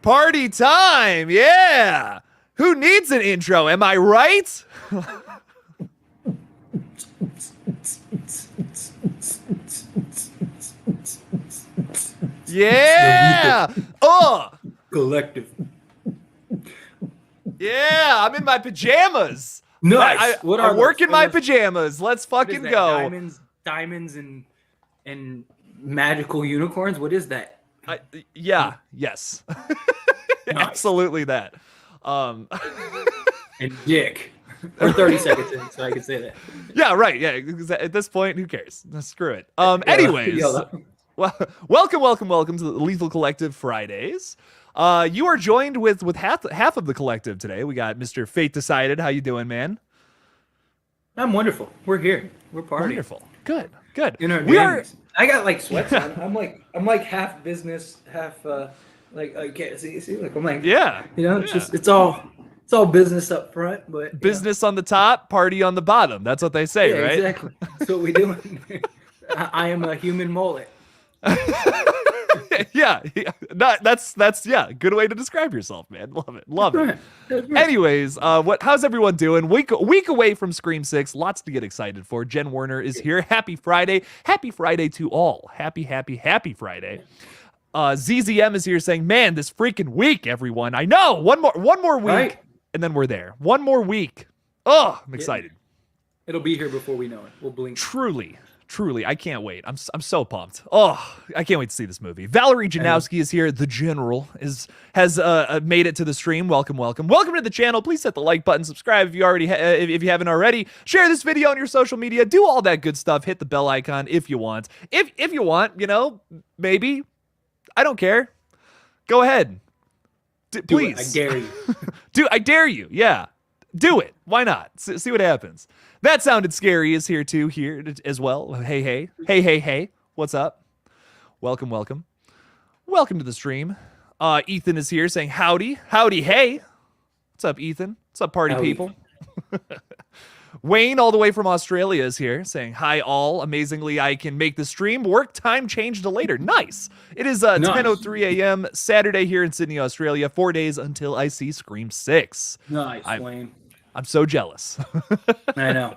party time. Yeah. Who needs an intro? Am I right? Yeah. Collective. Yeah, I'm in my pajamas. Nice. I work in my pajamas. Let's fucking go. Diamonds, and magical unicorns. What is that? Yes. Absolutely that. And dick. Or 30 seconds in, so I can say that. Yeah, right. Yeah, at this point, who cares? Screw it. Anyways, welcome to the Lethal Collective Fridays. You are joined with half of the collective today. We got Mr. Fate Decided. How you doing, man? I'm wonderful. We're here. We're partying. Wonderful. Good. I got like sweats on. I'm like half business, half like I can't see like I'm like it's just it's all business up front, but business on the top, party on the bottom. That's what they say, right? Exactly. That's what we do. I am a human mullet. yeah. That's good way to describe yourself, man. Love it. Anyways, how's everyone doing? Week away from Scream 6, lots to get excited for. Jen Warner is here. Happy Friday to all. Happy Friday. ZZM is here saying, man, this freaking week, everyone. I know, one more week, right? And then we're there. One more week. Oh, I'm excited. It'll be here before we know it. We'll blink. Truly, I can't wait. I'm so pumped. Oh, I can't wait to see this movie. Valerie Janowski is here. The General has made it to the stream. Welcome to the channel. Please hit the like button, subscribe if you haven't already. Share this video on your social media. Do all that good stuff. Hit the bell icon if you want. If you want, maybe. I don't care. Go ahead. Please. I dare you. I dare you. Yeah. Do it. Why not? See what happens. That Sounded Scary is here too, here as well. Hey. What's up? Welcome to the stream. Ethan is here saying howdy, hey. What's up, Ethan? What's up, party people? Wayne, all the way from Australia, is here saying hi all. Amazingly, I can make the stream work. Time changed to later. Nice. It is 10:03 a.m. Saturday here in Sydney, Australia. 4 days until I see Scream 6. Nice, Wayne. I'm so jealous. I know.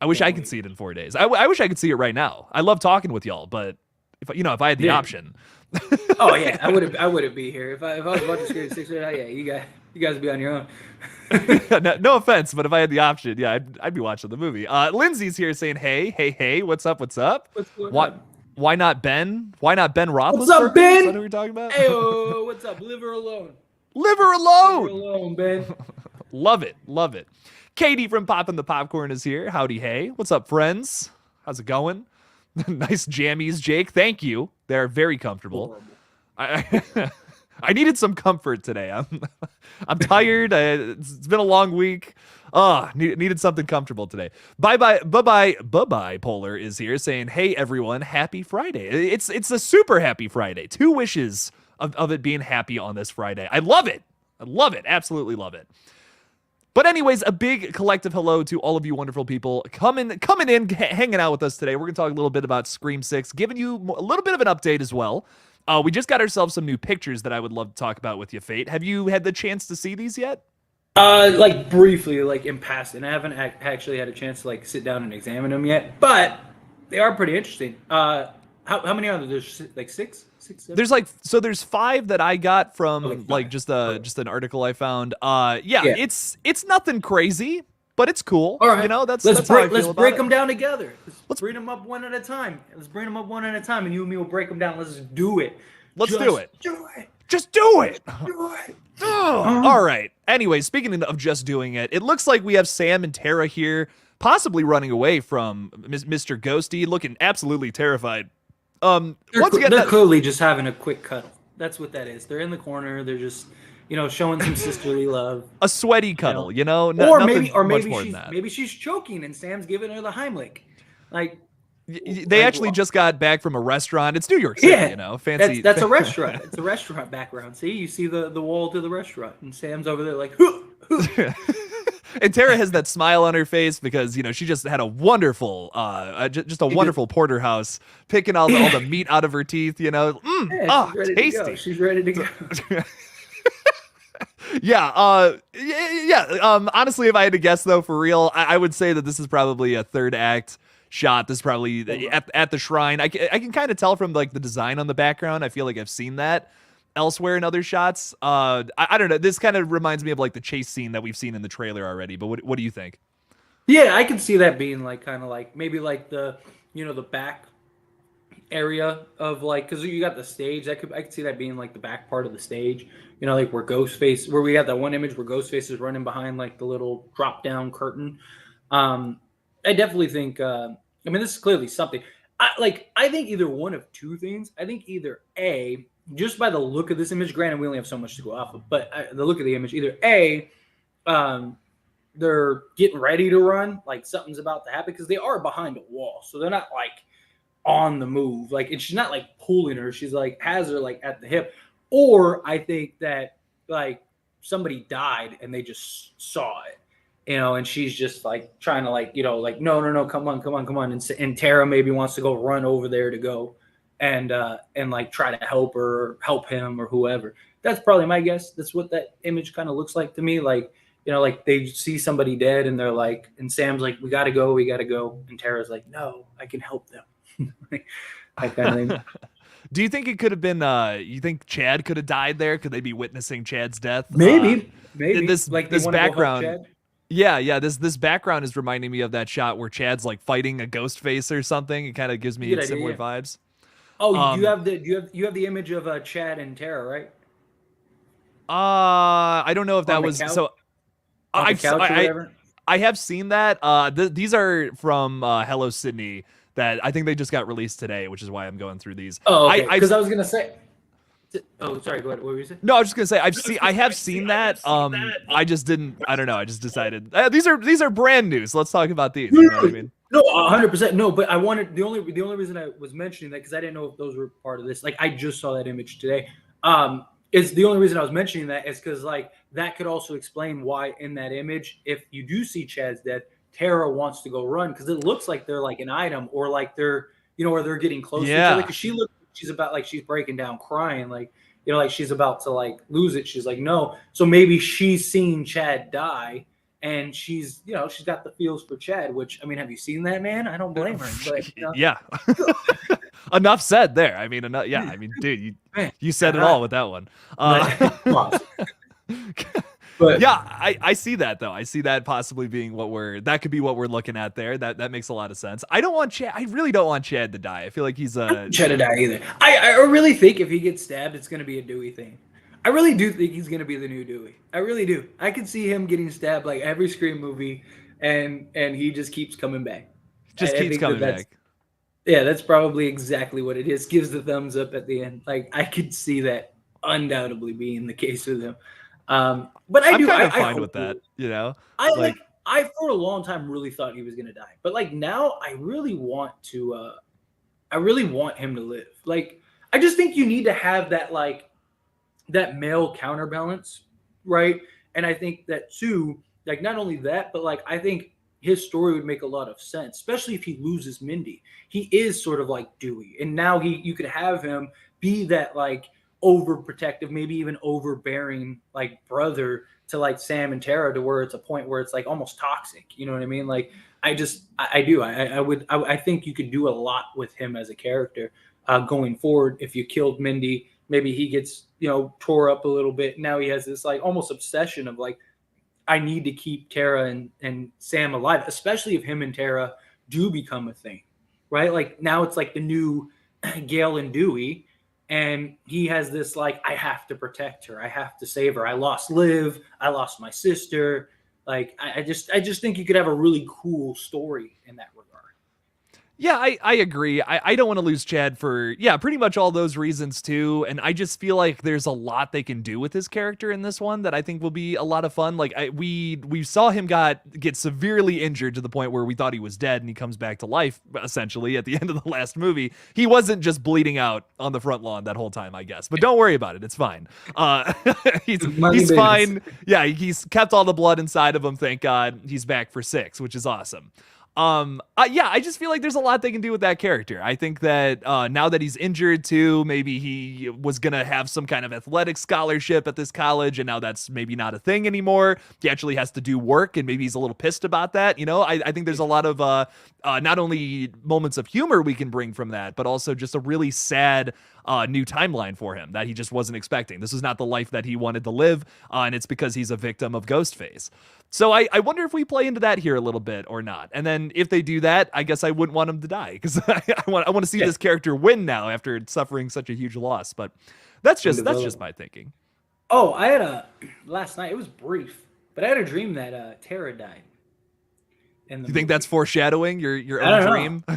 I wish I could see it in 4 days. I wish I could see it right now. I love talking with y'all, but if I had the option. Oh yeah, I wouldn't be here if I was watching Scream 6 right now. Yeah, you guys would be on your own. no offense, but if I had the option, yeah, I'd be watching the movie. Lindsay's here saying, hey, what's up? What's going on? Why not Ben? Why not Ben Roethlisberger? What's up, Ben? Is that what we're talking about? Hey, what's up? Liver alone, Ben. Love it. Katie from Poppin' the Popcorn is here. Howdy, hey. What's up, friends? How's it going? Nice jammies, Jake. Thank you. They're very comfortable. I needed some comfort today. I'm tired. It's been a long week. Needed something comfortable today. Bye. Polar is here saying, hey, everyone, happy Friday. It's a super happy Friday. 2 wishes of it being happy on this Friday. I love it. Absolutely love it. But anyways, a big collective hello to all of you wonderful people coming in, hanging out with us today. We're going to talk a little bit about Scream 6, giving you a little bit of an update as well. We just got ourselves some new pictures that I would love to talk about with you, Fate. Have you had the chance to see these yet? Like briefly, like in passing. I haven't actually had a chance to like sit down and examine them yet, but they are pretty interesting. How many are there? There's like six, seven? There's 5 that I got from just an article I found. It's nothing crazy, but it's cool. All right, let's break them down together. Let's bring them up one at a time. And you and me will break them down. Let's do it. Just do it. All right. Anyway, speaking of just doing it, it looks like we have Sam and Tara here, possibly running away from Mr. Ghosty, looking absolutely terrified. They're clearly just having a quick cuddle. That's what that is. They're in the corner. They're just, showing some sisterly love. A sweaty cuddle, maybe she's choking and Sam's giving her the Heimlich. Like they actually just got back from a restaurant. It's New York City, fancy. That's a restaurant. It's a restaurant background. See, you see the wall to the restaurant, and Sam's over there like. And Tara has that smile on her face because, you know, she just had a wonderful, just a wonderful porterhouse, picking all the meat out of her teeth, you know. She's ready tasty. To go. She's ready to go. Honestly, if I had to guess, though, for real, I would say that this is probably a third act shot. This is probably at the shrine. I can kind of tell from like the design on the background. I feel like I've seen that elsewhere in other shots. I don't know. This kind of reminds me of like the chase scene that we've seen in the trailer already. But what do you think? Yeah, I can see that being like kind of like maybe like the the back area of like, because you got the stage. I could see that being like the back part of the stage. You know, like where Ghostface, where we got that one image where Ghostface is running behind like the little drop down curtain. I definitely think. I mean, this is clearly something. I think either one of two things. I think either A, just by the look of this image, granted we only have so much to go off of, but the look of the image, either A, they're getting ready to run, like something's about to happen, because they are behind a wall, so they're not like on the move. Like she's not like pulling her, she's like has her like at the hip. Or I think that like somebody died and they just saw it. And she's just like trying to like, like, no, come on. And Tara maybe wants to go run over there to go and like try to help her or help him or whoever. That's probably my guess. That's what that image kind of looks like to me. Like, like they see somebody dead and they're like, and Sam's like, we got to go. And Tara's like, no, I can help them. That kind of thing. Do you think it could have been, you think Chad could have died there? Could they be witnessing Chad's death? Maybe. This background. Yeah. This background is reminding me of that shot where Chad's like fighting a Ghostface or something. It kind of gives me similar vibes. Oh, you have the image of Chad and Tara, right? I don't know if that was couch? so. I have seen that. These are from Hello Sydney that I think they just got released today, which is why I'm going through these. Oh, okay. Because I was gonna say. Oh, sorry. Go ahead. What were you saying? No, I was just gonna say I have seen that. I just didn't. I don't know. I just decided these are brand new. So let's talk about these. You know what I mean? No, 100%. No, but I wanted the only reason I was mentioning that because I didn't know if those were part of this. Like I just saw that image today. Is the only reason I was mentioning that is because like that could also explain why in that image, if you do see Chad's dead, Tara wants to go run because it looks like they're like an item or like they're or they're getting close to each other. Because she looks. She's about like she's breaking down crying like like she's about to like lose it. She's like no, so maybe she's seen Chad die and she's she's got the feels for Chad, which I mean, have you seen that, man? I don't blame her, but yeah. Enough said there. I mean, I mean, dude, you said it all with that one. But yeah, I see that though. I see that possibly being that could be what we're looking at there. That makes a lot of sense. I really don't want Chad to die. I feel like he's Chad to die either. I really think if he gets stabbed, it's gonna be a Dewey thing. I really do think he's gonna be the new Dewey. I really do. I could see him getting stabbed like every Scream movie, and he just keeps coming back. Keeps coming back. Yeah, that's probably exactly what it is. Gives the thumbs up at the end. Like I could see that undoubtedly being the case with him. But I'm kind of fine with that, I for a long time really thought he was gonna die, but like now I really want him to live. Like I just think you need to have that like that male counterbalance, right? And I think that too, like not only that, but like I think his story would make a lot of sense, especially if he loses Mindy. He is sort of like Dewey, and now you could have him be that like overprotective, maybe even overbearing like brother to like Sam and Tara, to where it's a point where it's like almost toxic. You know what I mean? Like I think you could do a lot with him as a character going forward. If you killed Mindy, maybe he gets tore up a little bit. Now he has this like almost obsession of like, I need to keep Tara and Sam alive, especially if him and Tara do become a thing, right? Like now it's like the new Gail and Dewey. And he has this like, I have to protect her. I have to save her. I lost Liv. I lost my sister. Like, I just think you could have a really cool story in that regard. Yeah, I agree. I don't want to lose Chad for, pretty much all those reasons too. And I just feel like there's a lot they can do with his character in this one that I think will be a lot of fun. Like we saw him get severely injured to the point where we thought he was dead, and he comes back to life essentially at the end of the last movie. He wasn't just bleeding out on the front lawn that whole time, I guess. But don't worry about it. It's fine. He's fine. Yeah, he's kept all the blood inside of him, thank God. He's back for 6, which is awesome. I just feel like there's a lot they can do with that character. I think that now that he's injured too, maybe he was gonna have some kind of athletic scholarship at this college, and now that's maybe not a thing anymore. He actually has to do work, and maybe he's a little pissed about that. I think there's a lot of not only moments of humor we can bring from that, but also just a really sad new timeline for him that he just wasn't expecting. This is not the life that he wanted to live, and it's because he's a victim of Ghostface. So I wonder if we play into that here a little bit or not. And then if they do that, I guess I wouldn't want him to die, because I want to see this character win now after suffering such a huge loss. But that's just my thinking. Oh, I had last night. It was brief, but I had a dream that Tara died. You think that's foreshadowing your own dream? I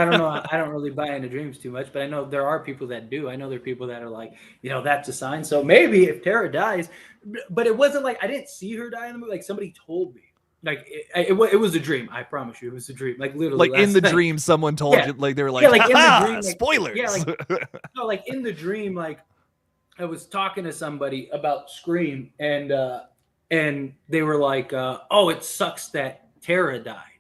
don't know. I don't really buy into dreams too much, but I know there are people that do. I know there are people that are like, that's a sign. So maybe if Tara dies, but it wasn't like I didn't see her die in the movie. Like somebody told me. Like it was a dream. I promise you, it was a dream. Like literally, like in the dream, someone told you. Like they were like, like in the dream, like, spoilers. Yeah, like in the dream, like I was talking to somebody about Scream, and they were like, "Oh, it sucks that Tara died,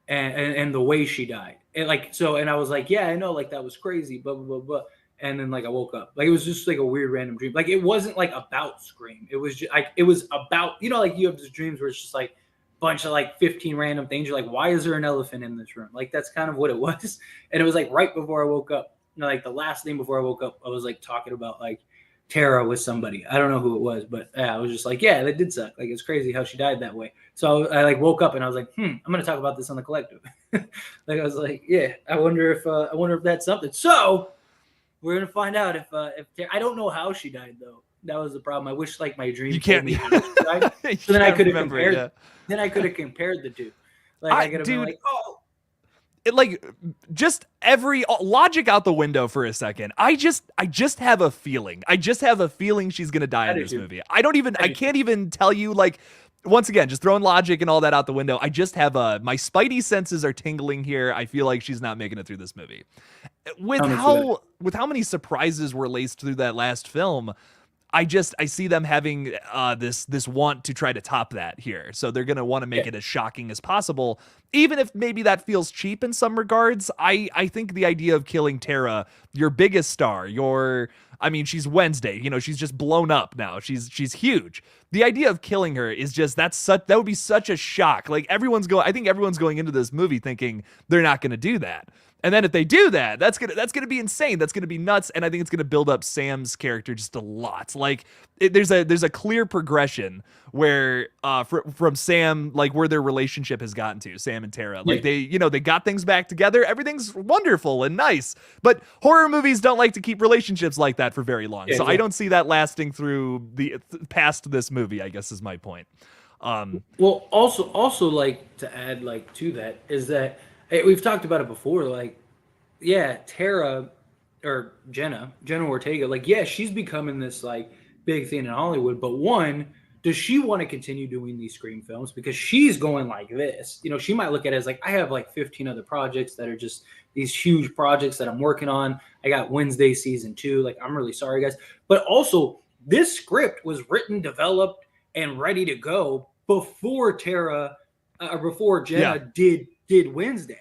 and the way she died." And and I was like, "Yeah, I know, like that was crazy." Blah blah blah blah. And then I woke up. Like it was just like a weird random dream. Like it wasn't like about Scream. It was just it was about like you have these dreams where it's just like bunch of 15 random things. You're like, why is there an elephant in this room? Like that's kind of what it was. And it was like right before I woke up. The last thing before I woke up, I was talking about Tara with somebody. I don't know who it was, but I was just like, yeah, that did suck. Like it's crazy how she died that way. So I woke up and I was like, I'm gonna talk about this on the collective. I was like, yeah, I wonder if that's something. So we're gonna find out if Tara, I don't know how she died though. That was the problem. I wish my dream you can't told me how she died. So then I could have compared. Yeah. Then I could have compared the two. I could have been like, oh. It just every logic out the window for a second. I just have a feeling. I just have a feeling she's gonna die in this movie. I can't even tell you. Once again, just throwing logic and all that out the window. I just have my spidey senses are tingling here. I feel like she's not making it through this movie. With how many surprises were laced through that last film, I see them having this want to try to top that here. So they're going to want to make it as shocking as possible. Even if maybe that feels cheap in some regards, I think the idea of killing Tara, your biggest star, she's Wednesday, she's just blown up now. She's huge. The idea of killing her is just, that would be such a shock. I think everyone's going into this movie thinking they're not going to do that. And then if they do that, that's gonna be insane. That's gonna be nuts, and I think it's gonna build up Sam's character just a lot. There's a clear progression where from Sam, where their relationship has gotten to, Sam and Tara. They got things back together. Everything's wonderful and nice. But horror movies don't like to keep relationships like that for very long. So I don't see that lasting through past this movie, I guess is my point. Well, also to add to that is that. Hey, we've talked about it before. Tara or Jenna Ortega, she's becoming this big thing in Hollywood. But one, does she want to continue doing these Scream films? Because she's going like this. She might look at it as I have 15 other projects that are just these huge projects that I'm working on. I got Wednesday season 2. I'm really sorry, guys. But also, this script was written, developed, and ready to go before Tara or before Jenna did Wednesday.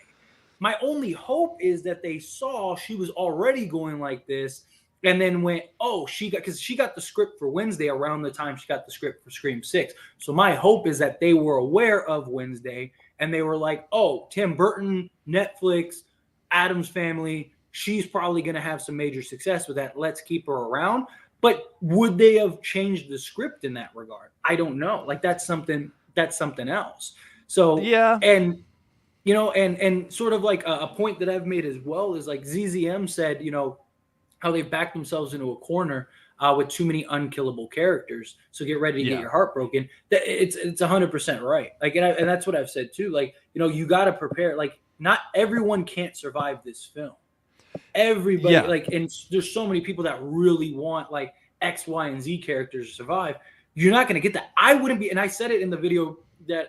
My only hope is that they saw she was already going like this and then went, because she got the script for Wednesday around the time she got the script for Scream 6. So my hope is that they were aware of Wednesday and they were like, Tim Burton, Netflix, Addams Family, she's probably going to have some major success with that. Let's keep her around. But would they have changed the script in that regard? I don't know. That's something else. So, yeah. And, and sort of a point that I've made as well is ZZM said, how they've backed themselves into a corner with too many unkillable characters. So get ready to get your heart broken. It's 100% right. And that's what I've said too. You got to prepare. not everyone can't survive this film. Everybody and there's so many people that really want like X, Y, and Z characters to survive. You're not going to get that. I wouldn't be, and I said it in the video that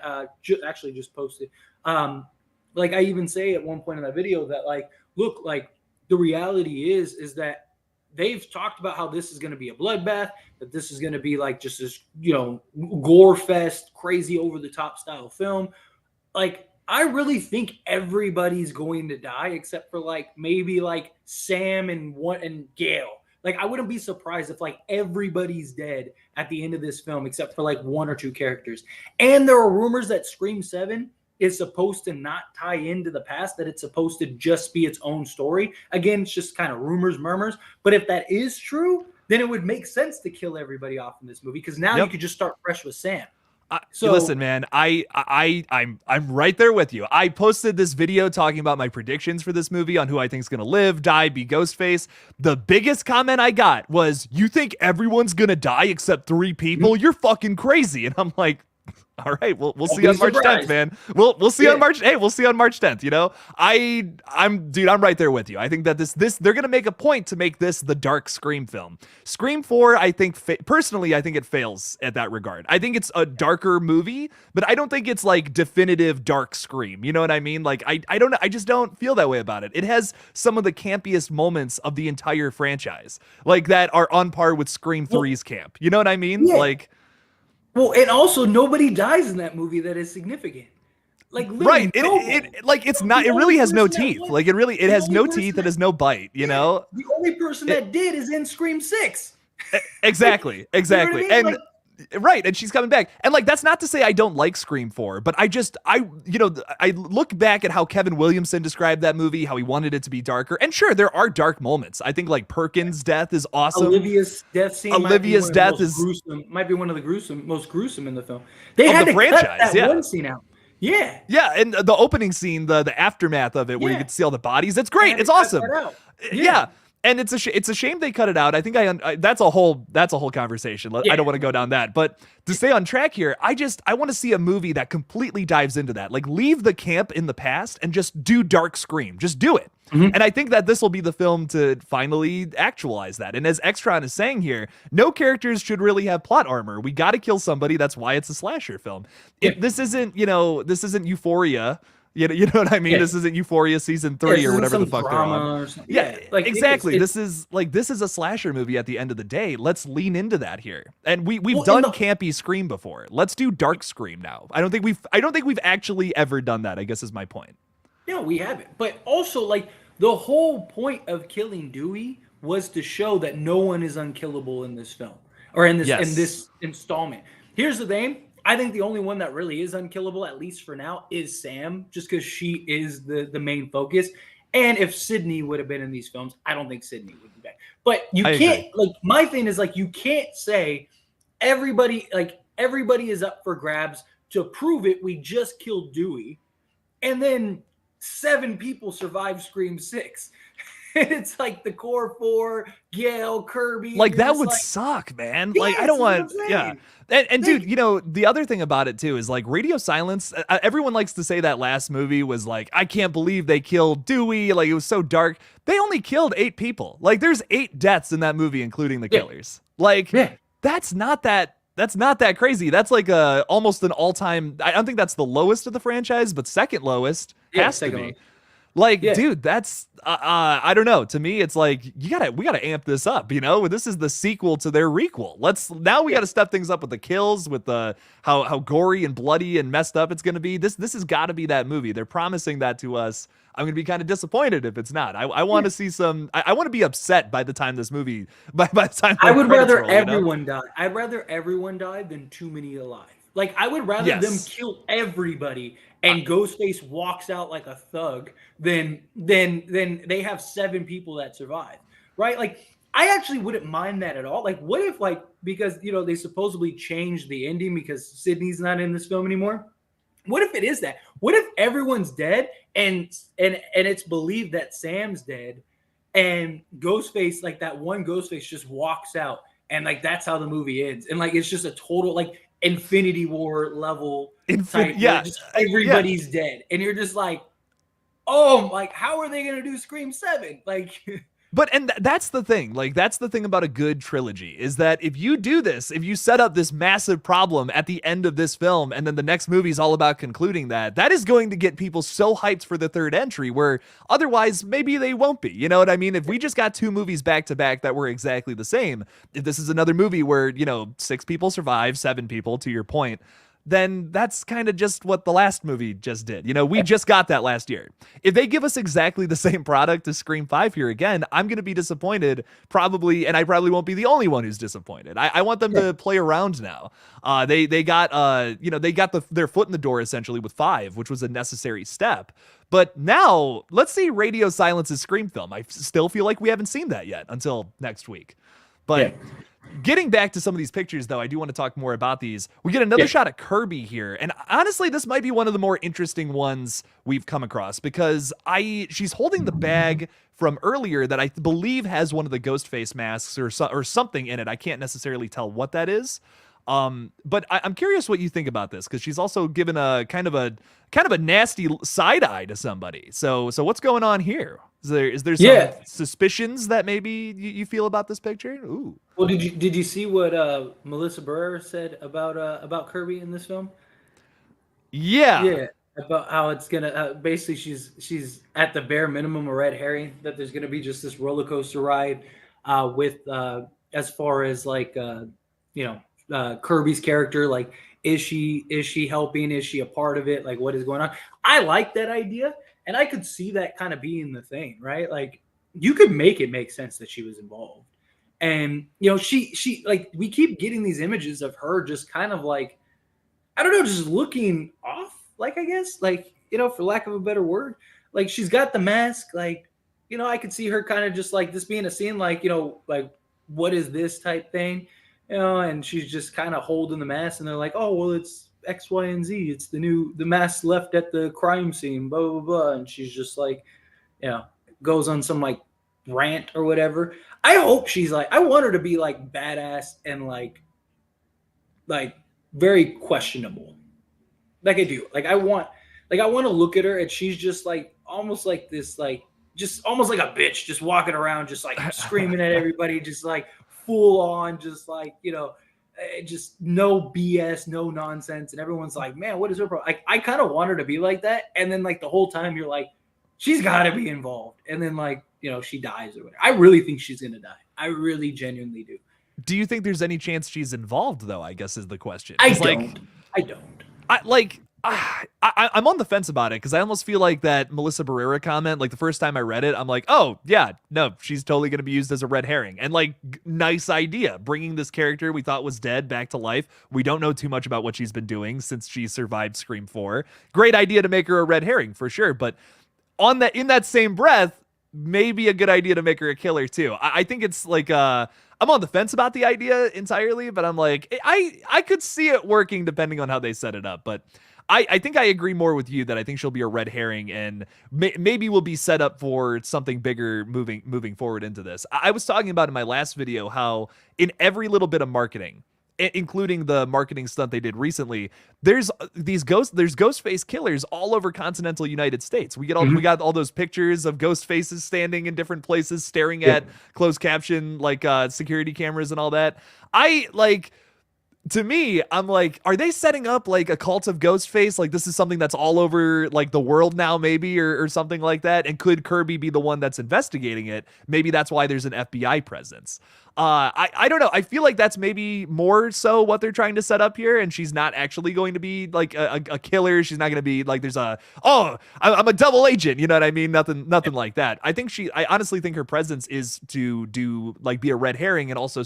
actually just posted. Like I even say at one point in that video that like, look, like the reality is that they've talked about how this is going to be a bloodbath, that this is going to be like just this, gore fest, crazy over the top style film. Like, I really think everybody's going to die except for like maybe like Sam and Gail. Like, I wouldn't be surprised if like everybody's dead at the end of this film except for like one or two characters. And there are rumors that Scream 7 is supposed to not tie into the past, that it's supposed to just be its own story. Again, it's just kind of rumors, murmurs. But if that is true, then it would make sense to kill everybody off in this movie because now you could just start fresh with Sam. So listen, man, I'm right there with you. I posted this video talking about my predictions for this movie on who I think is going to live, die, be Ghostface. The biggest comment I got was, "You think everyone's going to die except 3 people? You're fucking crazy." And I'm like, all right, we'll see on March 10th, man. We'll see on March. Hey, we'll see on March 10th. I'm right there with you. I think that this they're gonna make a point to make this the dark Scream film. Scream 4, I think personally, I think it fails at that regard. I think it's a darker movie, but I don't think it's like definitive dark Scream. You know what I mean? Like I don't know. I just don't feel that way about it. It has some of the campiest moments of the entire franchise, like that are on par with Scream 3's camp. You know what I mean? Yeah. Like. Well, and also nobody dies in that movie that is significant. Like, right, it's not. It really has no teeth. Like it has no teeth. It has no bite. You know, the only person that did is in Scream 6. Exactly. You know what I mean? And right, and she's coming back. And like that's not to say I don't like Scream 4, but I look back at how Kevin Williamson described that movie, how he wanted it to be darker. And sure, there are dark moments. I think like Perkins' death is awesome. Olivia's death scene. Olivia's death is gruesome. Might be one of the most gruesome in the film. They had to cut that one scene out. Yeah. Yeah, and the opening scene, the aftermath of it, where you get to see all the bodies. It's great. It's awesome. Yeah. And it's a shame they cut it out. I think that's a whole conversation. I don't want to go down that. But to stay on track here, I want to see a movie that completely dives into that. Like leave the camp in the past and just do dark Scream. Just do it. Mm-hmm. And I think that this will be the film to finally actualize that. And as Extron is saying here, no characters should really have plot armor. We got to kill somebody. That's why it's a slasher film. This isn't Euphoria. You know what I mean? Yeah. This isn't Euphoria season 3 or whatever the fuck they're on. Like exactly. This is a slasher movie at the end of the day. Let's lean into that here. And we've done campy Scream before. Let's do dark Scream now. I don't think we've actually ever done that, I guess is my point. No, we haven't. But also like the whole point of killing Dewey was to show that no one is unkillable in this film or in this installment. Here's the thing. I think the only one that really is unkillable, at least for now, is Sam, just because she is the main focus. And if Sydney would have been in these films, I don't think Sydney would be back. But you can't, like, my thing is, like, you can't say everybody is up for grabs to prove it. We just killed Dewey. And then 7 people survive Scream 6. And it's like the core 4, Gail, Kirby. Like that would suck, man. Like I don't want, And dude, the other thing about it too is like Radio Silence. Everyone likes to say that last movie was like, I can't believe they killed Dewey. Like it was so dark. They only killed 8 people. Like there's 8 deaths in that movie, including the killers. Like that's not that crazy. That's like almost an all-time. I don't think that's the lowest of the franchise, but second lowest has to be. Like, dude, that's I don't know. To me, it's like we gotta amp this up. This is the sequel to their requel. We gotta step things up with the kills, with the how gory and bloody and messed up it's gonna be. This has got to be that movie. They're promising that to us. I'm gonna be kind of disappointed if it's not. I want to see some. I want to be upset by the time this movie. By the time I would rather everyone die. I'd rather everyone die than too many alive. Like I would rather them kill everybody and Ghostface walks out like a thug than they have 7 people that survive, right? Like I actually wouldn't mind that at all. Like what if because they supposedly changed the ending because Sydney's not in this film anymore? What if it is that? What if everyone's dead and it's believed that Sam's dead and Ghostface, like that one Ghostface just walks out and like that's how the movie ends and like it's just a total like Infinity War level type, just everybody's dead and you're just like, oh, like how are they gonna do Scream 7? Like But and that's the thing. Like that's the thing about a good trilogy is that if you do this, if you set up this massive problem at the end of this film and then the next movie is all about concluding that, that is going to get people so hyped for the third entry where otherwise maybe they won't be. You know what I mean? If we just got two movies back to back that were exactly the same, if this is another movie where, 6 people survive, 7 people to your point, then that's kind of just what the last movie just did. We just got that last year. If they give us exactly the same product as Scream 5 here again, I'm going to be disappointed probably, and I probably won't be the only one who's disappointed. I want them to play around now. They got their foot in the door essentially with 5, which was a necessary step. But now let's see Radio Silence's Scream film. I still feel like we haven't seen that yet until next week. But getting back to some of these pictures, though, I do want to talk more about these. We get another shot at Kirby here. And honestly, this might be one of the more interesting ones we've come across because she's holding the bag from earlier that I believe has one of the Ghostface masks or something in it. I can't necessarily tell what that is. But I'm curious what you think about this because she's also given a kind of a nasty side eye to somebody. So what's going on here? Is there some suspicions that maybe you feel about this picture? Ooh. Well, did you see what Melissa Barrera said about Kirby in this film? Yeah, about how it's gonna basically she's at the bare minimum a red herring that there's gonna be just this roller coaster ride with as far as like Kirby's character, like is she helping? Is she a part of it? Like what is going on? I like that idea. And I could see that kind of being the thing, right? Like you could make it make sense that she was involved. And, she like, we keep getting these images of her just kind of like, I don't know, just looking off, like, I guess, like, for lack of a better word, like she's got the mask, like, I could see her kind of just like this being a scene, like, like what is this type thing, and she's just kind of holding the mask and they're like, oh, well, it's X, Y, and Z. It's the mask left at the crime scene, blah, blah, blah. And she's just like, goes on some like rant or whatever. I hope she's like, I want her to be like badass and like very questionable. Like I do. Like I want to look at her and she's just like almost like this, like just almost like a bitch, just walking around, just like screaming at everybody, just like full on, just like, just no BS, no nonsense. And everyone's like, man, what is her problem? I kind of want her to be like that. And then like the whole time you're like, she's got to be involved. And then like, she dies or whatever. I really think she's going to die. I really genuinely do. Do you think there's any chance she's involved though? I guess is the question. I don't. I'm on the fence about it because I almost feel like that Melissa Barrera comment, like the first time I read it, I'm like, oh yeah, no, she's totally going to be used as a red herring. And like, nice idea, bringing this character we thought was dead back to life. We don't know too much about what she's been doing since she survived Scream 4. Great idea to make her a red herring for sure. But in that same breath, maybe a good idea to make her a killer too. I think it's like, I'm on the fence about the idea entirely, but I'm like, I could see it working depending on how they set it up. But I think I agree more with you that I think she'll be a red herring and maybe will be set up for something bigger moving forward into this. I was talking about in my last video how in every little bit of marketing, including the marketing stunt they did recently, there's Ghostface killers all over continental United States. We got all those pictures of ghost faces standing in different places, staring at closed caption like security cameras and all that. To me, I'm like, are they setting up like a cult of Ghostface? Like this is something that's all over like the world now, maybe, or something like that. And could Kirby be the one that's investigating it? Maybe that's why there's an FBI presence. I don't know. I feel like that's maybe more so what they're trying to set up here. And she's not actually going to be like a killer. She's not going to be like I'm a double agent. You know what I mean? Nothing like that. I honestly think her presence is to be a red herring and also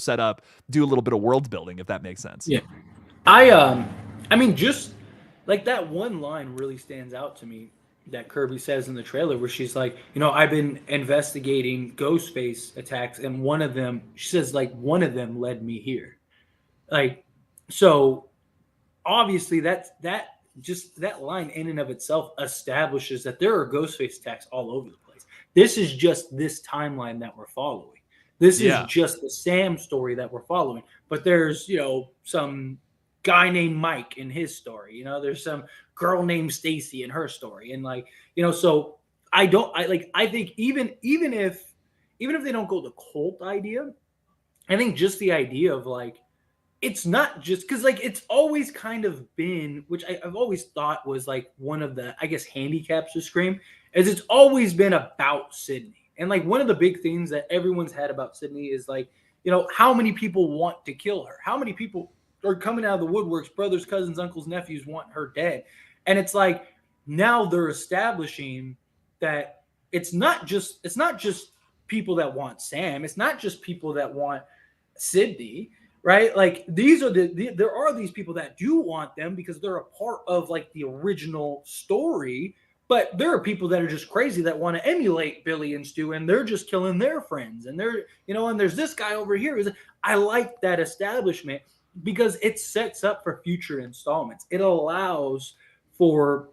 do a little bit of world building, if that makes sense. Yeah. I mean, just like that one line really stands out to me that Kirby says in the trailer where she's like, I've been investigating Ghostface attacks and she says like one of them led me here. Like, so obviously that line in and of itself establishes that there are Ghostface attacks all over the place. This is just this timeline that we're following. This is just the Sam story that we're following. But there's, some guy named Mike in his story. There's some girl named Stacy in her story. And like, so I think even if they don't go the cult idea, I think just the idea of like, it's not just because like it's always kind of been, which I've always thought was like one of the, I guess, handicaps of Scream, is it's always been about Sydney. And like one of the big things that everyone's had about Sydney is like, how many people want to kill her? How many people are coming out of the woodworks, brothers, cousins, uncles, nephews want her dead? And it's like now they're establishing that it's not just people that want Sam. It's not just people that want Sydney, right? Like there are these people that do want them because they're a part of like the original story. But there are people that are just crazy that want to emulate Billy and Stu, and they're just killing their friends. And they're, and there's this guy over here. I like that establishment because it sets up for future installments. It allows for,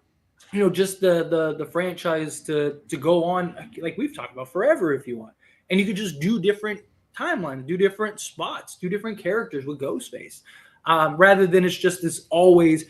just the franchise to go on, like we've talked about, forever if you want. And you could just do different timelines, do different spots, do different characters with Ghostface. Rather than it's just this always,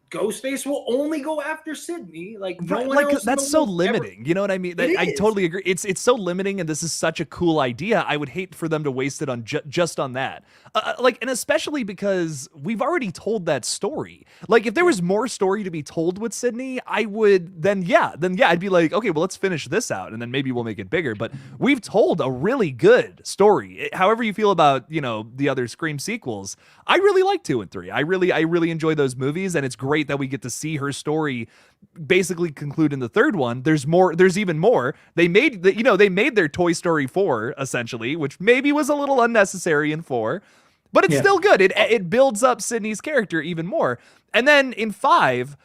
Ghostface will only go after Sydney. Like no one else. That's so limiting. You know what I mean? I totally agree. It's so limiting, and this is such a cool idea. I would hate for them to waste it on just on that. And especially because we've already told that story. Like if there was more story to be told with Sydney, I would then I'd be like, okay, well let's finish this out, and then maybe we'll make it bigger. But we've told a really good story. However you feel about the other Scream sequels, I really like 2 and 3. I really enjoy those movies, and it's great that we get to see her story basically conclude in the third one. There's even more. They made their Toy Story 4 essentially, which maybe was a little unnecessary in 4, but it's still good. It builds up Sydney's character even more. And then in 5,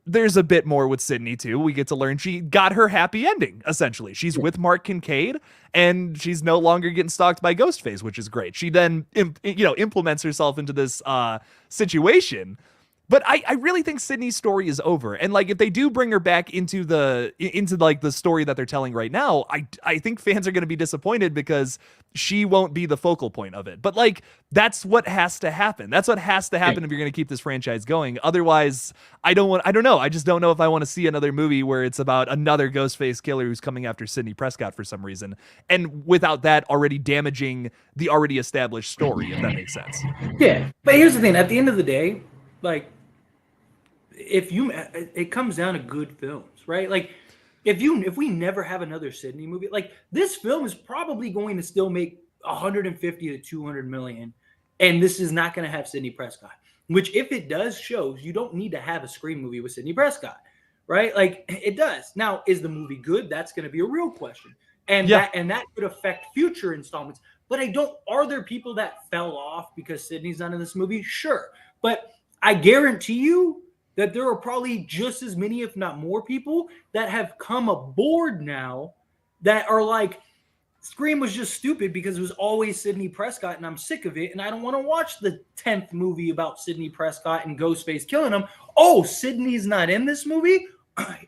there's a bit more with Sydney too. We get to learn she got her happy ending essentially. She's with Mark Kincaid, and she's no longer getting stalked by Ghostface, which is great. She then implements herself into this situation. But I really think Sydney's story is over. And like if they do bring her back into the story that they're telling right now, I think fans are going to be disappointed because she won't be the focal point of it. But like that's what has to happen. That's what has to happen if you're going to keep this franchise going. Otherwise, I don't know. I just don't know if I want to see another movie where it's about another Ghostface killer who's coming after Sidney Prescott for some reason. And without that already damaging the already established story, if that makes sense. Yeah. But here's the thing, at the end of the day, like it comes down to good films, right? Like if we never have another Sydney movie, like this film is probably going to still make 150 to 200 million, and this is not going to have Sidney Prescott, which if it does shows you don't need to have a Scream movie with Sidney Prescott, right? Like it does. Now, is the movie good? That's going to be a real question. And that could affect future installments. But are there people that fell off because Sydney's not in this movie? Sure. But I guarantee you that there are probably just as many, if not more people that have come aboard now that are like, Scream was just stupid because it was always Sidney Prescott and I'm sick of it. And I don't want to watch the 10th movie about Sidney Prescott and Ghostface killing him. Oh, Sidney's not in this movie?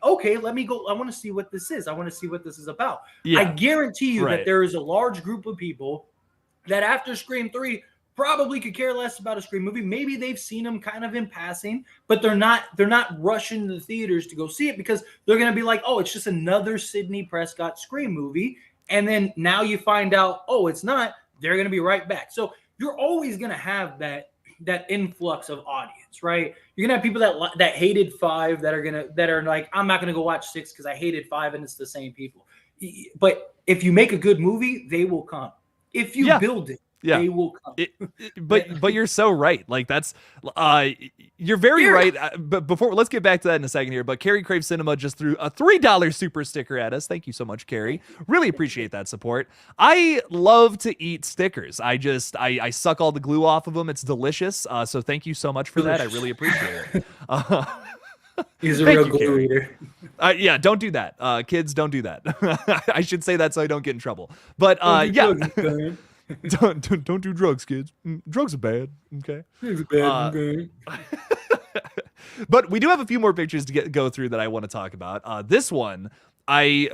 Okay, let me go. I want to see what this is. I want to see what this is about. Yeah. I guarantee you that there is a large group of people that after Scream 3 probably could care less about a Scream movie. Maybe they've seen them kind of in passing, but they're not rushing to the theaters to go see it because they're going to be like, oh, it's just another Sidney Prescott Scream movie. And then now you find out, oh, it's not. They're going to be right back. So you're always going to have that influx of audience, right? You're going to have people that hated 5 that are like, I'm not going to go watch 6 because I hated 5 and it's the same people. But if you make a good movie, they will come. If you build it, they will come. But you're so right. Like that's you're very right. But let's get back to that in a second here. But Carrie Crave Cinema just threw a $3 super sticker at us. Thank you so much, Carrie. Really appreciate that support. I love to eat stickers. I suck all the glue off of them. It's delicious. So thank you so much for that. I really appreciate it. He's a real glue eater. Yeah, don't do that. Kids, don't do that. I should say that so I don't get in trouble. But Don't do drugs, kids. Drugs are bad. Okay. Drugs are bad. Okay. But we do have a few more pictures to go through that I want to talk about. This one, I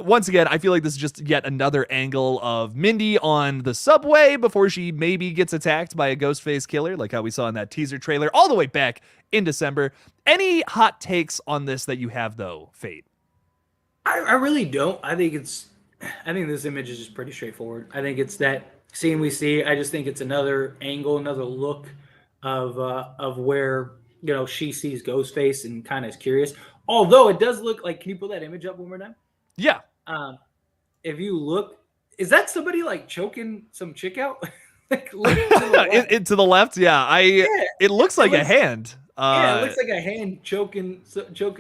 feel like this is just yet another angle of Mindy on the subway before she maybe gets attacked by a Ghostface killer, like how we saw in that teaser trailer all the way back in December. Any hot takes on this that you have, though, Fate? I really don't. I think this image is just pretty straightforward. I think it's that scene we see. I just think it's another angle, another look of where she sees Ghostface and kind of is curious. Although it does look like, can you pull that image up one more time? Yeah. Um, if you look, is that somebody like choking some chick out? Like look to the left. To the left, yeah. Yeah, It looks like a hand. yeah, it looks like a hand choking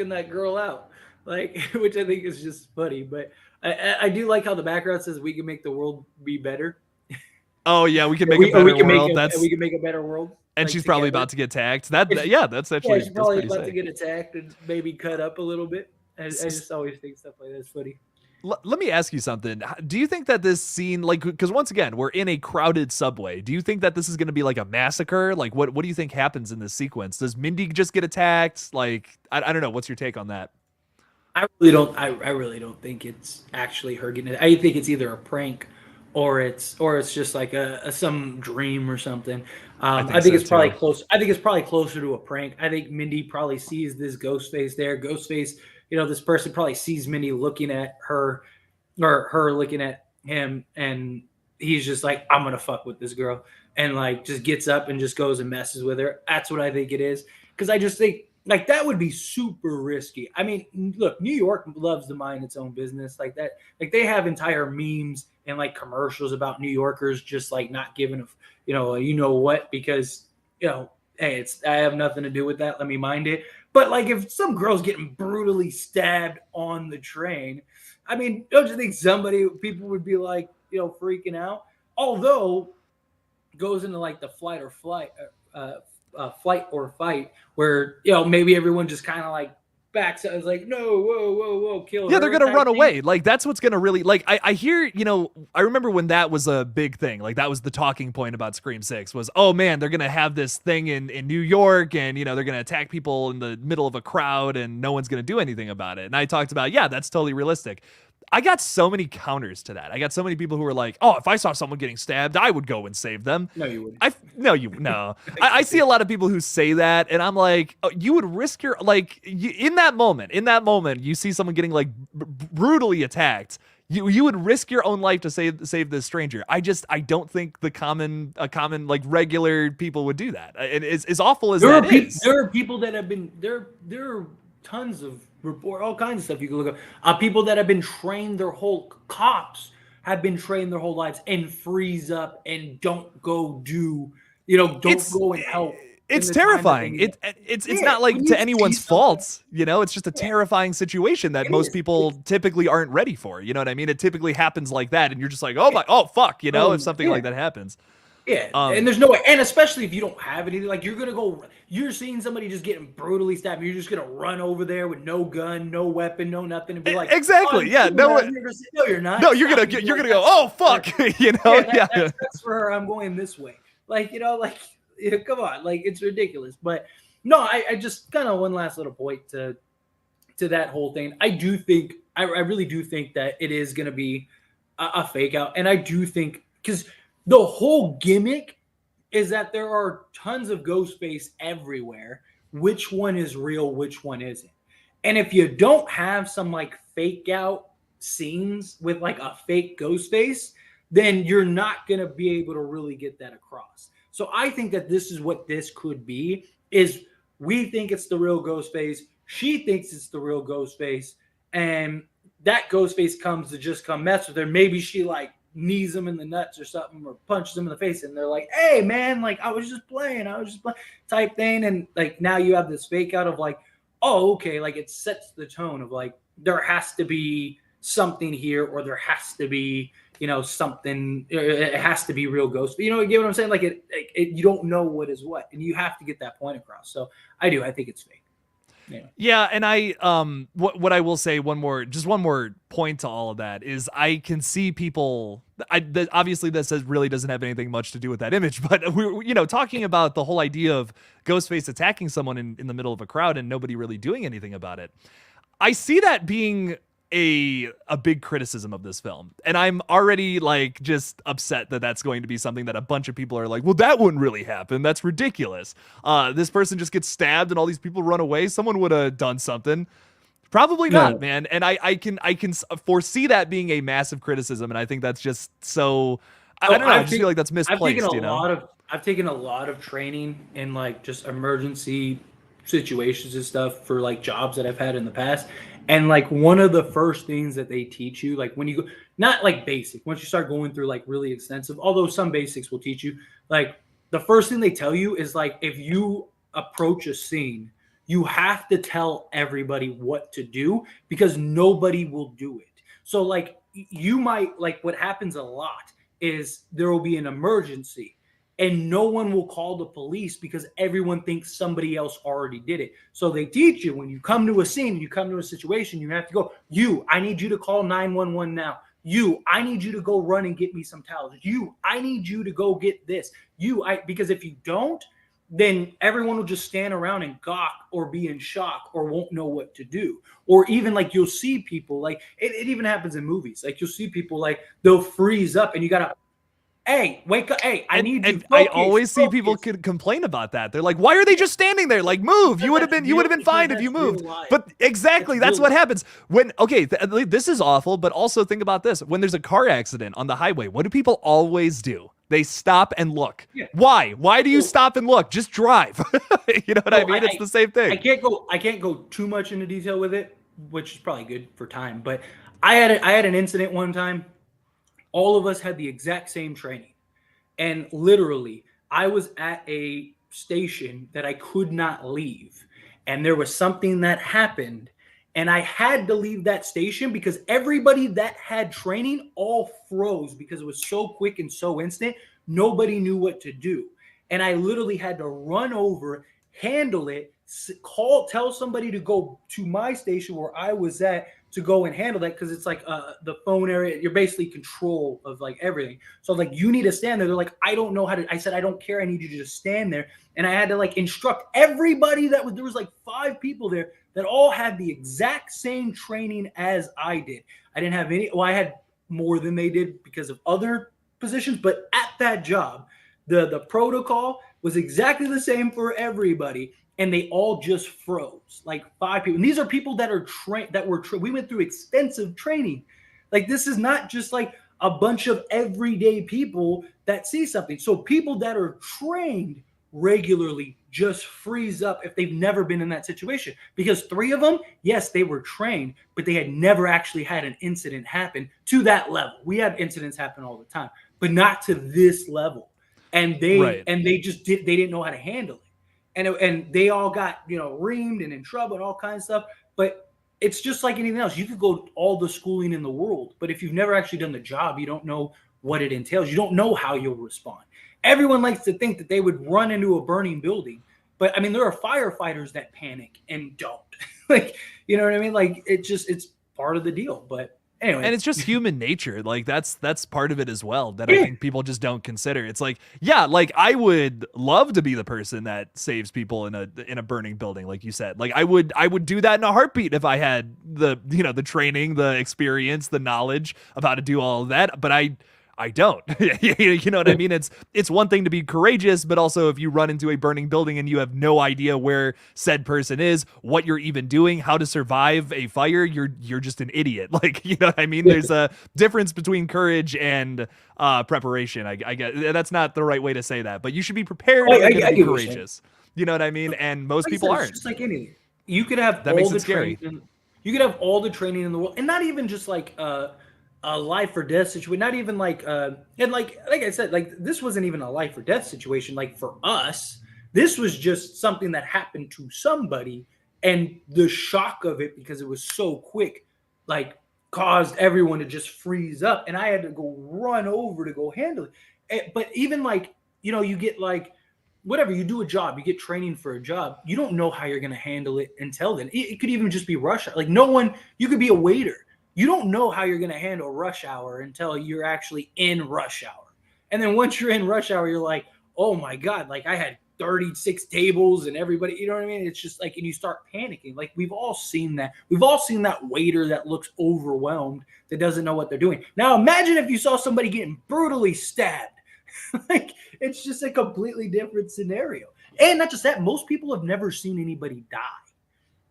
that girl out, like which I think is just funny. But I do like how the background says we can make the world be better. Oh yeah, we can make a better world. We can make a better world. And like, she's probably together. about to get tagged. That's actually she's probably that's about to sick. get attacked and maybe cut up a little bit. I just always think stuff like that's funny. Let me ask you something. Do you think that this scene, like, because once again, we're in a crowded subway. Do you think that this is going to be like a massacre? Like, what do you think happens in this sequence? Does Mindy just get attacked? Like, I don't know. What's your take on that? I really don't. I really don't think it's actually her getting it. I think it's either a prank, or it's just like a some dream or something. I think so, it's probably too. close. I think it's probably closer to a prank. I think Mindy probably sees this Ghostface there. Ghostface, this person probably sees Mindy looking at her, or her looking at him, and he's just like, I'm gonna fuck with this girl, and like just gets up and just goes and messes with her. That's what I think it is. Because I just think like that would be super risky. I mean, look, New York loves to mind its own business like that. Like they have entire memes and like commercials about New Yorkers just like not giving a what, because hey, I have nothing to do with that. Let me mind it. But like if some girl's getting brutally stabbed on the train, I mean, don't you think people would be like, freaking out? Although goes into like the flight or fight, where maybe everyone just kind of like backs up. It's like, no, whoa, kill. Yeah, her they're gonna run thing. away. Like that's what's gonna really like. I hear, I remember when that was a big thing. Like that was the talking point about Scream 6 was, oh man, they're gonna have this thing in New York, and they're gonna attack people in the middle of a crowd, and no one's gonna do anything about it. And I talked about, yeah, that's totally realistic. I got so many counters to that. I got so many people who were like, "Oh, if I saw someone getting stabbed, I would go and save them." No, you wouldn't. I see a lot of people who say that, and I'm like, oh, you would risk your in that moment. In that moment, you see someone getting like brutally attacked. You would risk your own life to save this stranger. I don't think a common like regular people would do that. And as awful as that is, there are people that have been there. There are tons of report, all kinds of stuff you can look up. People that have been trained cops have been trained their whole lives and freeze up and don't go do, don't go and help. It's terrifying. It's not like to anyone's fault, it's just a terrifying situation that most people typically aren't ready for. You know what I mean? It typically happens like that, and you're just like, oh fuck, if something like that happens. Yeah, and there's no way, and especially if you don't have anything, like you're seeing somebody just getting brutally stabbed, you're just gonna run over there with no gun, no weapon, no nothing, and be like, exactly, yeah, no, you're not. No, you're gonna go, oh fuck, That's for her. I'm going this way, come on, like it's ridiculous. But no, I just kind of one last little point to that whole thing. I really do think that it is gonna be a fake out, and I do think because the whole gimmick is that there are tons of Ghostface everywhere. Which one is real? Which one isn't? And if you don't have some like fake out scenes with like a fake Ghostface, then you're not going to be able to really get that across. So I think that this is what this could be, is we think it's the real Ghostface. She thinks it's the real Ghostface. And that Ghostface comes to just come mess with her. Maybe she like knees him in the nuts or something, or punches him in the face, and they're like, hey man, like I was just playing type thing. And like now you have this fake out of like, oh okay, like it sets the tone of like there has to be something here, or there has to be something, it has to be real ghost, you get what I'm saying? Like it you don't know what is what, and you have to get that point across. So I think it's fake. Yeah, and I what I will say, one more point to all of that is I can see people. Obviously this really doesn't have anything much to do with that image, but we're talking about the whole idea of Ghostface attacking someone in the middle of a crowd and nobody really doing anything about it. I see that being a big criticism of this film, and I'm already like just upset that that's going to be something that a bunch of people are like, well, that wouldn't really happen, that's ridiculous. This person just gets stabbed and all these people run away. Someone would have done something. Probably No, not, man. And I can foresee that being a massive criticism, and I think that's just so. I so don't know. I just feel like that's misplaced. I've taken a lot of training in like just emergency situations and stuff for like jobs that I've had in the past. And like one of the first things that they teach you, like when you go, not like basic, once you start going through like really extensive, although some basics will teach you, like the first thing they tell you is like if you approach a scene, you have to tell everybody what to do because nobody will do it. So like you might like what happens a lot is there will be an emergency and no one will call the police because everyone thinks somebody else already did it. So they teach you when you come to a scene, you come to a situation, you have to go, I need you to call 911 now. I need you to go run and get me some towels. I need you to go get this. Because if you don't, then everyone will just stand around and gawk or be in shock or won't know what to do. Or even like you'll see people like it even happens in movies. Like you'll see people like they'll freeze up and you gotta, hey, wake up. Hey, I need you. And I always see people complain about that. They're like, why are they just standing there? Like, move. You would have been fine if you moved. But exactly, that's what happens. When this is awful, but also think about this. When there's a car accident on the highway, what do people always do? They stop and look. Yeah. Why? Why do you stop and look? Just drive. You know what I mean? It's the same thing. I can't go too much into detail with it, which is probably good for time. But I had an incident one time. All of us had the exact same training. And literally, I was at a station that I could not leave. And there was something that happened. And I had to leave that station because everybody that had training all froze because it was so quick and so instant. Nobody knew what to do. And I literally had to run over, handle it, tell somebody to go to my station where I was at to go and handle that because it's like the phone area. You're basically control of like everything. So like you need to stand there. They're like, I don't know how to. I said, I don't care. I need you to just stand there. And I had to like instruct everybody there was like 5 people there that all had the exact same training as I did. I didn't have any. Well, I had more than they did because of other positions, but at that job, the protocol was exactly the same for everybody. And they all just froze, like 5 people. And these are people that are trained, we went through extensive training. Like this is not just like a bunch of everyday people that see something. So people that are trained regularly just freeze up if they've never been in that situation. Because 3 of them, yes, they were trained, but they had never actually had an incident happen to that level. We have incidents happen all the time, but not to this level. And they didn't know how to handle it. And they all got, reamed and in trouble and all kinds of stuff. But it's just like anything else. You could go all the schooling in the world, but if you've never actually done the job, you don't know what it entails. You don't know how you'll respond. Everyone likes to think that they would run into a burning building. But I mean, there are firefighters that panic and don't. Like, you know what I mean? Like it's part of the deal. But anyway. And it's just human nature. Like that's part of it as well that I think people just don't consider. It's like, yeah, like I would love to be the person that saves people in a burning building, like you said. Like I would do that in a heartbeat if I had the training, the experience, the knowledge of how to do all of that. But I don't. You know what I mean? It's one thing to be courageous, but also if you run into a burning building and you have no idea where said person is, what you're even doing, how to survive a fire, you're just an idiot. Like, you know what I mean? There's a difference between courage and preparation. I guess that's not the right way to say that, but you should be prepared to be courageous. You know what I mean? And most people aren't. It's just like anything. You could have all the training. You could have all the training in the world, and not even just like a life or death situation, not even like and like I said, like this wasn't even a life or death situation. Like for us, this was just something that happened to somebody, and the shock of it because it was so quick, like caused everyone to just freeze up, and I had to go run over to go handle it. But even like you get like whatever, you do a job, you get training for a job, you don't know how you're going to handle it until then. It could even just be rush hour. Like you could be a waiter. You don't know how you're going to handle rush hour until you're actually in rush hour. And then once you're in rush hour, you're like, oh my God, like I had 36 tables and everybody, you know what I mean? It's just like, and you start panicking. Like we've all seen that. We've all seen that waiter that looks overwhelmed, that doesn't know what they're doing. Now imagine if you saw somebody getting brutally stabbed. Like it's just a completely different scenario. And not just that, most people have never seen anybody die.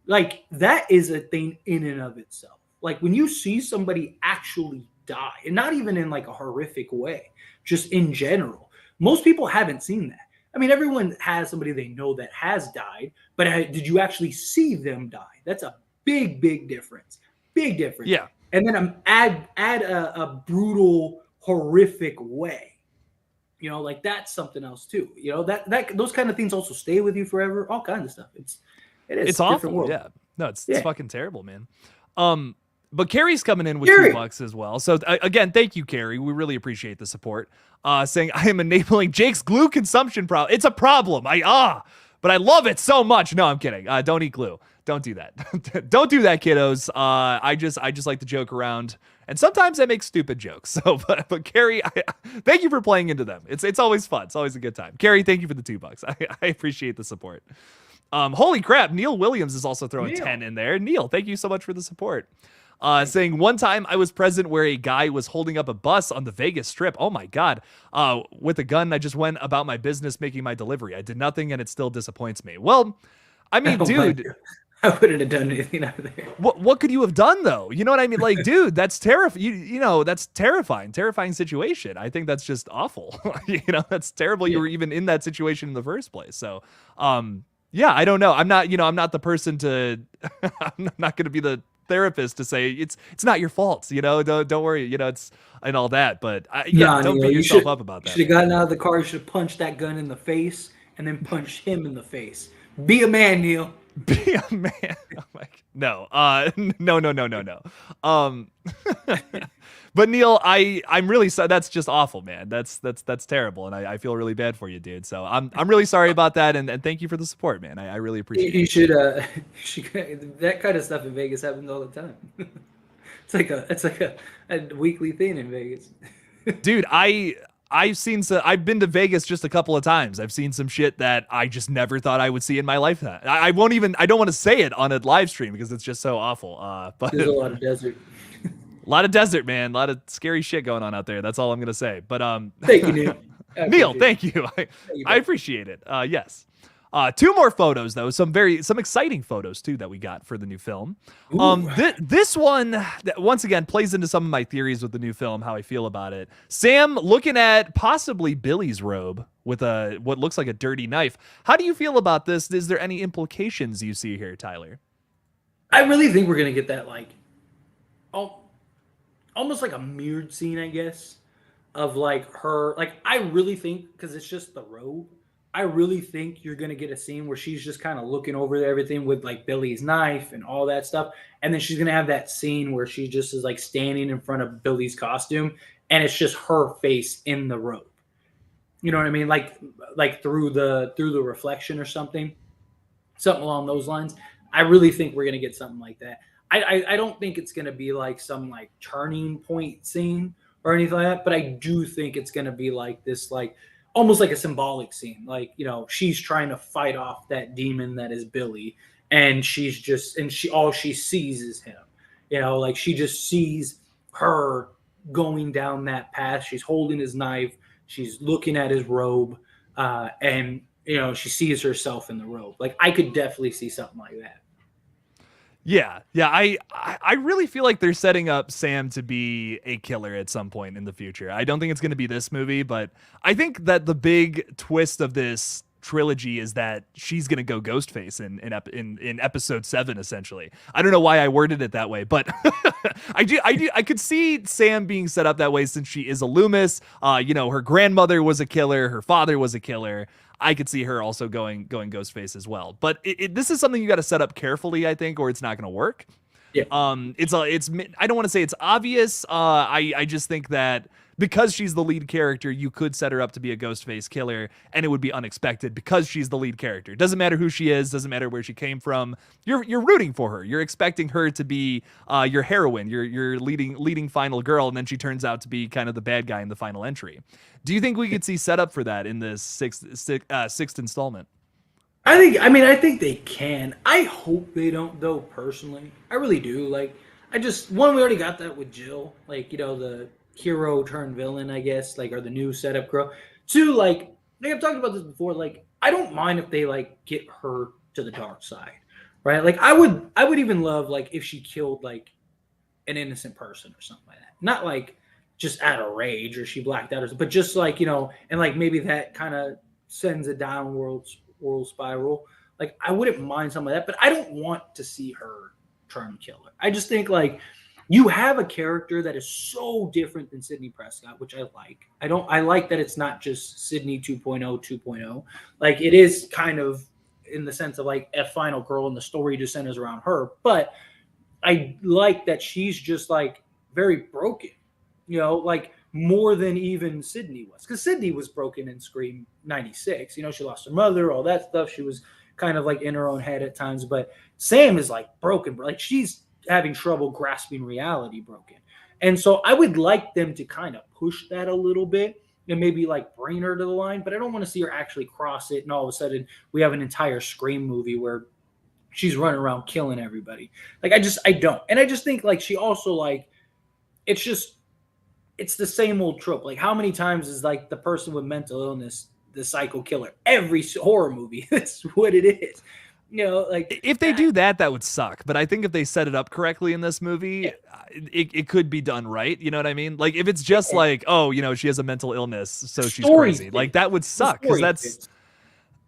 Like that is a thing in and of itself. Like when you see somebody actually die, and not even in like a horrific way, just in general, most people haven't seen that. I mean, everyone has somebody they know that has died, but did you actually see them die? That's a big difference. Big difference. Yeah. And then add a brutal, horrific way. You know, like that's something else too. You know, that those kind of things also stay with you forever. All kinds of stuff. It is It's different awful. world. Yeah. No, it's Yeah. fucking terrible, man. But Carrie's coming in with Carrie. $2 as well. So again, thank you, Carrie. We really appreciate the support. Saying I am enabling Jake's glue consumption problem. It's a problem. But I love it so much. No, I'm kidding. Don't eat glue. Don't do that. Don't do that, kiddos. I just like to joke around, and sometimes I make stupid jokes. So, but Carrie, thank you for playing into them. It's always fun. It's always a good time. Carrie, thank you for the $2. I appreciate the support. Holy crap, Neil Williams is also throwing 10 in there. Neil, thank you so much for the support. Saying one time I was present where a guy was holding up a bus on the Vegas Strip. Oh my God. With a gun, I just went about my business making my delivery. I did nothing and it still disappoints me. Well, I mean, dude, I wouldn't have done anything out there. What could you have done though? You know what I mean? Like, dude, that's terrifying. That's terrifying situation. I think that's just awful. That's terrible. Yeah. You were even in that situation in the first place. So, yeah, I don't know. I'm not the person to, I'm not going to be the therapist to say it's not your fault. Don't worry. It's and all that. But don't beat yourself up about that. You should have gotten out of the car. You should have punched that gun in the face and then punched him in the face. Be a man, Neil. Be a man. No. No. But Neil, I'm really sorry. That's just awful, man. That's terrible, and I feel really bad for you, dude. So I'm really sorry about that, and thank you for the support, man. I really appreciate it. You should that kind of stuff in Vegas happens all the time. It's like a weekly thing in Vegas. Dude, I've been to Vegas just a couple of times. I've seen some shit that I just never thought I would see in my lifetime. I don't want to say it on a live stream because it's just so awful. But there's a lot of desert. A lot of desert, man. A lot of scary shit going on out there. That's all I'm gonna say. But thank you, Neil. Neil, thank you. I appreciate it. Yes. 2 more photos though. Some exciting photos too that we got for the new film. This one once again plays into some of my theories with the new film, how I feel about it. Sam looking at possibly Billy's robe with what looks like a dirty knife. How do you feel about this? Is there any implications you see here, Tyler? I really think we're gonna get that almost like a mirrored scene, I guess, of like her. Like I really think, because it's just the robe, I really think you're gonna get a scene where she's just kind of looking over everything with like Billy's knife and all that stuff, and then she's gonna have that scene where she just is like standing in front of Billy's costume, and it's just her face in the robe. You know what I mean? Like through the reflection or something along those lines. I really think we're gonna get something like that. I don't think it's gonna be like some like turning point scene or anything like that, but I do think it's gonna be like this, like almost like a symbolic scene. Like, she's trying to fight off that demon that is Billy, and all she sees is him. Like she just sees her going down that path. She's holding his knife, she's looking at his robe, and she sees herself in the robe. Like I could definitely see something like that. Yeah. I really feel like they're setting up Sam to be a killer at some point in the future. I don't think it's going to be this movie, but I think that the big twist of this trilogy is that she's going to go Ghostface in episode 7, essentially. I don't know why I worded it that way, but I could see Sam being set up that way since she is a Loomis. Her grandmother was a killer, her father was a killer. I could see her also going Ghostface as well. But this is something you got to set up carefully, I think, or it's not going to work. Yeah. It's I don't want to say it's obvious. I just think that because she's the lead character, you could set her up to be a Ghostface killer, and it would be unexpected because she's the lead character. It doesn't matter who she is, doesn't matter where she came from. You're rooting for her. You're expecting her to be your heroine, your leading final girl, and then she turns out to be kind of the bad guy in the final entry. Do you think we could see setup for that in this sixth installment? I think they can. I hope they don't, though, personally. I really do. Like, we already got that with Jill. Like, the hero turned villain, I guess, like, or the new setup girl. 2, like I've talked about this before, like, I don't mind if they, like, get her to the dark side, right? Like I would even love like if she killed like an innocent person or something like that. Not like just out of rage or she blacked out, but just like, and like maybe that kind of sends a downward world spiral. Like I wouldn't mind something like that, but I don't want to see her try and kill her. I just think like you have a character that is so different than Sydney Prescott, which I like. I like that it's not just Sydney 2.0 2.0. Like it is kind of in the sense of like a final girl and the story just centers around her, but I like that she's just like very broken, like more than even Sydney was. Because Sydney was broken in Scream 96. She lost her mother, all that stuff. She was kind of like in her own head at times. But Sam is like broken. Like she's having trouble grasping reality broken. And so I would like them to kind of push that a little bit and maybe like bring her to the line. But I don't want to see her actually cross it. And all of a sudden we have an entire Scream movie where she's running around killing everybody. Like I don't. And I just think like she also like it's the same old trope. Like how many times is like the person with mental illness the psycho killer? Every horror movie. That's what it is. Like if they do that, that would suck. But I think if they set it up correctly in this movie, yeah. it could be done right. You know what I mean? Like if it's just like, oh, she has a mental illness, so she's Story crazy. Like that would suck because that's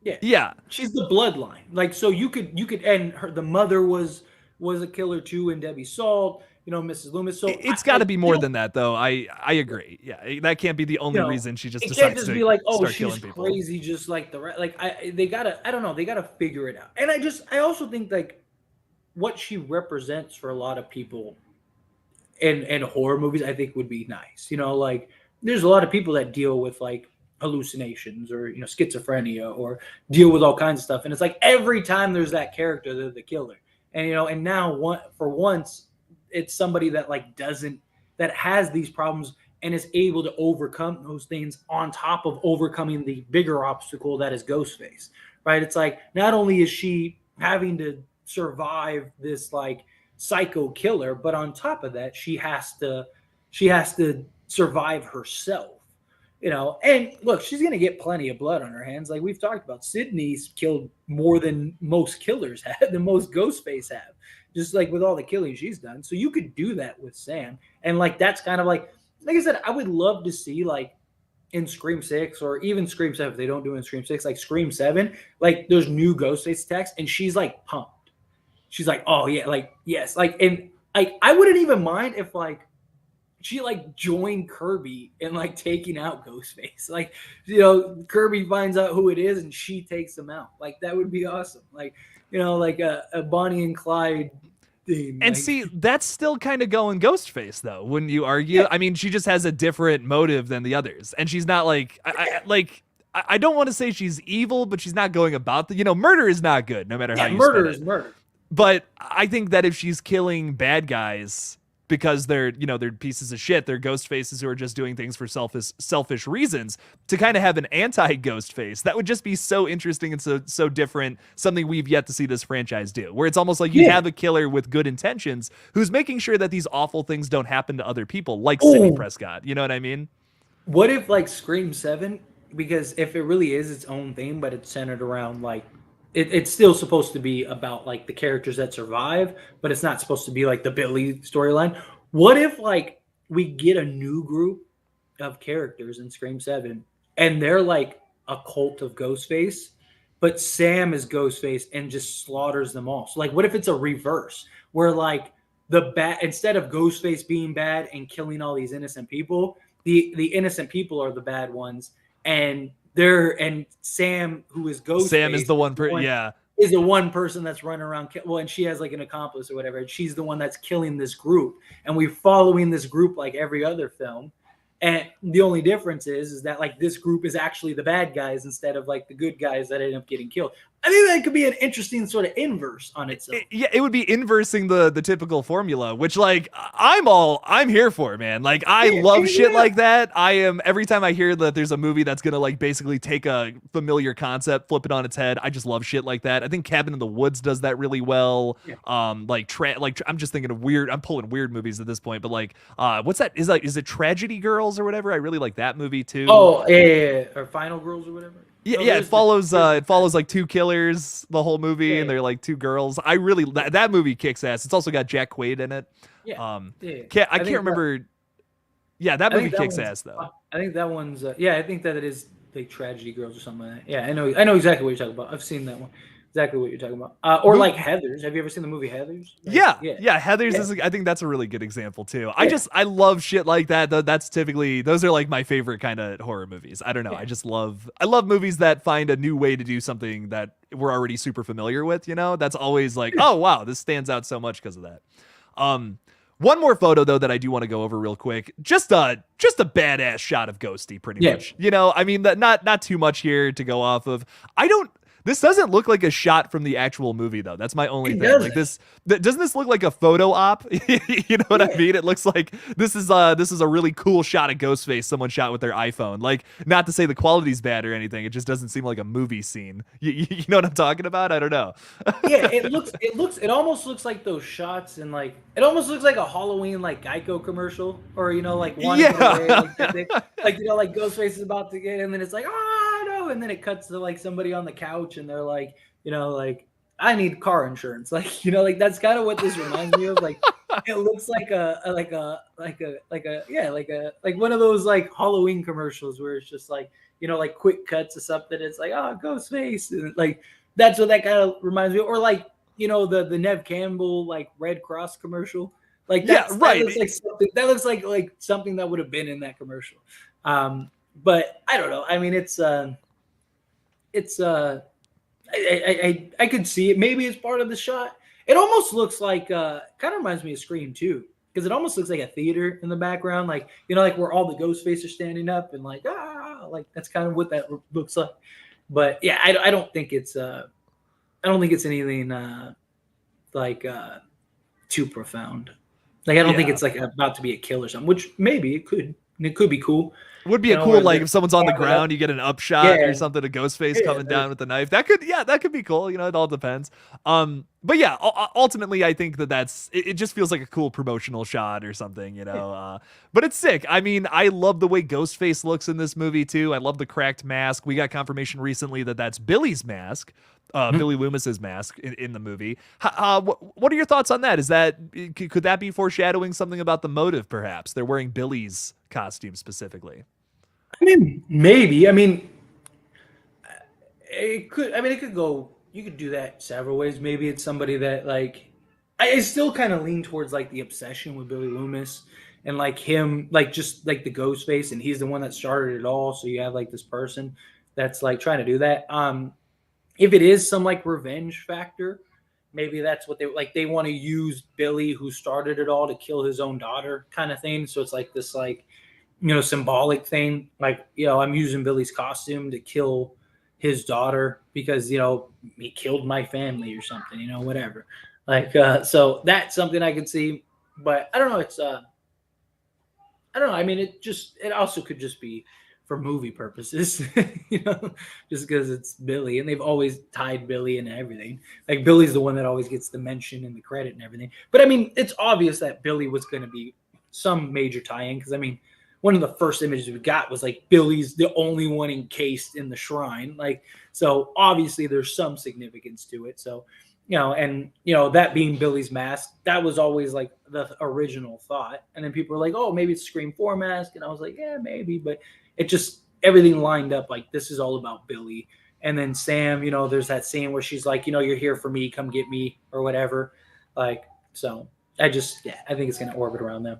yeah. She's the bloodline. Like so you could and the mother was a killer too, and Debbie Salt, Mrs. Loomis. So it's got to be more than that, though. I agree. Yeah, that can't be the only reason she just decides can't just to be like, oh, start she's killing people. crazy, just like the rest. Like they gotta, I don't know, they gotta figure it out. And I also think like what she represents for a lot of people in horror movies, I think would be nice. Like there's a lot of people that deal with like hallucinations or schizophrenia or deal with all kinds of stuff, and it's like every time there's that character, they're the killer. And and now for once it's somebody that like that has these problems and is able to overcome those things on top of overcoming the bigger obstacle that is Ghostface, right? It's like not only is she having to survive this like psycho killer, but on top of that she has to survive herself. And look, she's going to get plenty of blood on her hands. Like we've talked about, Sydney's killed more than most killers have, than most Ghostface have, just like with all the killing she's done. So you could do that with Sam. And like, that's kind of like I said, I would love to see like in Scream 6 or even Scream 7, if they don't do it in Scream 6, like Scream 7, like there's new Ghostface attacks and she's like pumped. She's like, oh yeah, like, yes. Like, and like, I wouldn't even mind if like, she like joined Kirby in like taking out Ghostface. Like, Kirby finds out who it is and she takes him out. Like that would be awesome. Like, like a Bonnie and Clyde theme. And like, see, that's still kind of going Ghostface though, wouldn't you argue? Yeah. I mean, she just has a different motive than the others. And she's not like I don't want to say she's evil, but she's not going about the murder is not good, no matter how you murder spin is it. murder. But I think that if she's killing bad guys because they're pieces of shit, they're ghost faces who are just doing things for selfish reasons, to kind of have an anti-ghost face, that would just be so interesting and so different, something we've yet to see this franchise do, where it's almost like you have a killer with good intentions who's making sure that these awful things don't happen to other people, like Sidney Prescott. You know what I mean? What if like Scream 7, because if it really is its own thing, but it's centered around like it's still supposed to be about like the characters that survive, but it's not supposed to be like the Billy storyline. What if like we get a new group of characters in Scream 7 and they're like a cult of Ghostface, but Sam is Ghostface and just slaughters them all? So like what if it's a reverse where like instead of Ghostface being bad and killing all these innocent people, the innocent people are the bad ones, and Sam, who is Ghostface, Sam is the one is the one person that's running around. And she has like an accomplice or whatever. And she's the one that's killing this group, and we're following this group like every other film. And the only difference is that like this group is actually the bad guys instead of like the good guys that end up getting killed. I think that could be an interesting sort of inverse on itself. It would be inversing the typical formula, which like I'm here for, man. Like I love shit like that. I am, every time I hear that there's a movie that's gonna like basically take a familiar concept, flip it on its head, I just love shit like that. I think Cabin in the Woods does that really well. Yeah. I'm just thinking of I'm pulling weird movies at this point, but like what's that? Is it Tragedy Girls or whatever? I really like that movie too. Oh, yeah. Or Final Girls or whatever. Yeah, No, yeah, there's it follows like two killers the whole movie, and yeah, they're like two girls. I really that movie kicks ass. It's also got Jack Quaid in it. yeah, Um, yeah. I I can't think that remember. Yeah, that I movie think that kicks one's ass though. I think that one's yeah, I think that it is like tragedy girls or something like that. Yeah, I know exactly what you're talking about. I've seen that one. Exactly what you're talking about. Or like Move. Heathers. Have you ever seen the movie Heathers? Like Yeah, yeah. yeah, Heather's Yeah. is. I think that's a really good example too. Yeah. I love shit like that. That's typically those are like my favorite kind of horror movies. I don't know. Yeah. I love movies that find a new way to do something that we're already super familiar with. You know, that's always like, oh wow, this stands out so much because of that. Um, One more photo though that I do want to go over real quick. Just a badass shot of Ghosty, pretty Yeah. much. You know, I mean, not too much here to go off of. I don't. This doesn't look like a shot from the actual movie though. That's my only It thing. Like doesn't. doesn't this look like a photo op? You know what I Yeah. mean? It looks like this is a really cool shot of Ghostface someone shot with their iPhone. Like, not to say the quality's bad or anything. It just doesn't seem like a movie scene. You know what I'm talking about? I don't know. Yeah, it almost looks like those shots and like it almost looks like a Halloween like Geico commercial or like one of the way Yeah. like, like like Ghostface is about to get and then it's like oh no and then it cuts to like somebody on the couch and they're like like I need car insurance like like that's kind of what this reminds me of like it looks like like one of those like Halloween commercials where it's just like like quick cuts of something it's like oh Ghostface and like that's what that kind of reminds me of. Or like, the Nev Campbell like Red Cross commercial. Like Yeah, that right. looks like something like something that would have been in that commercial. But I don't know. I mean I could see it. Maybe it's part of the shot. It almost looks like kind of reminds me of Scream too. Because it almost looks like a theater in the background, like like where all the ghost faces are standing up and like like that's kind of what that looks like. But yeah, I don't think it's anything like too profound. Like I don't think Yeah. it's like about to be a kill or something. Which maybe it could. And it could be cool. Would be a cool Where like they're if someone's on the carving it up. ground, you get an upshot or Yeah, something, a ghost face yeah, coming down with the knife. That could be cool. You know, it all depends. But yeah, ultimately, I think it just feels like a cool promotional shot or something. You know, but it's sick. I mean, I love the way Ghostface looks in this movie too. I love the cracked mask. We got confirmation recently that that's Billy's mask. Billy Loomis's mask in the movie. What are your thoughts on that? Could that be foreshadowing something about the motive? Perhaps they're wearing Billy's costume specifically. I mean, maybe. I mean, it could. I mean, it could go. You could do that several ways. Maybe it's somebody that like. I still kind of lean towards like the obsession with Billy Loomis and like him, like just like the ghost face, and he's the one that started it all. So you have like this person that's like trying to do that. If it is some like revenge factor, maybe that's what they want to use Billy, who started it all, to kill his own daughter, kind of thing. So it's like this like symbolic thing, like I'm using Billy's costume to kill his daughter because he killed my family or something, whatever. Like so that's something I could see, but I don't know. It's I don't know. I mean, it also could just be for movie purposes, just because it's Billy, and they've always tied Billy into everything. Like Billy's the one that always gets the mention and the credit and everything. But I mean, it's obvious that Billy was going to be some major tie-in because I mean, one of the first images we got was like Billy's the only one encased in the shrine. Like, so obviously there's some significance to it. So, and that being Billy's mask, that was always like the original thought. And then people were like, oh, maybe it's Scream 4 mask. And I was like, yeah, maybe. But it just, everything lined up like this is all about Billy. And then Sam, there's that scene where she's like, you're here for me, come get me or whatever. Like, so I think it's going to orbit around them.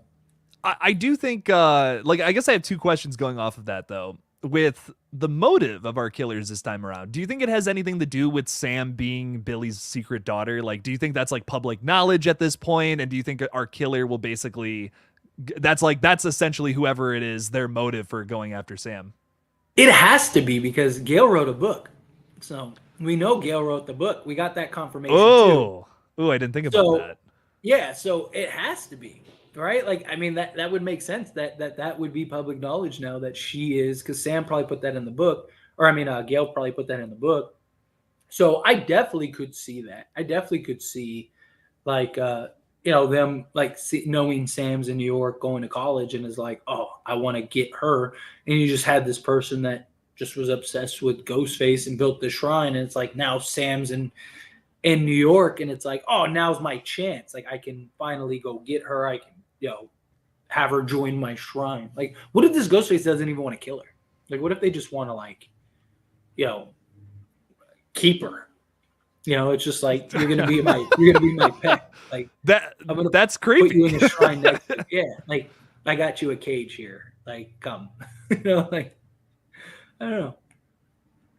I do think, like, I guess I have two questions going off of that, though. With the motive of our killers this time around, do you think it has anything to do with Sam being Billy's secret daughter? Like, do you think that's like public knowledge at this point? And do you think our killer will basically, that's essentially whoever it is, their motive for going after Sam? It has to be because Gail wrote a book. So we know Gail wrote the book. We got that confirmation too. Oh, I didn't think about So that. yeah, so it has to be. Right? Like, I mean, that would make sense that would be public knowledge now that she is, because Sam probably put that in the book, or I mean, Gail probably put that in the book. So I definitely could see that. I definitely could see, like, them like knowing Sam's in New York, going to college, and is like, oh, I want to get her, and you just had this person that just was obsessed with Ghostface and built the shrine. And it's like now Sam's in New York, and it's like, oh, now's my chance. Like I can finally go get her. I can, have her join my shrine. Like, what if this Ghostface doesn't even want to kill her? Like, what if they just want to keep her? It's just like you're gonna be my pet. Like that's creepy. Put you in a shrine next to, yeah, like I got you a cage here. Like, come. Like I don't know.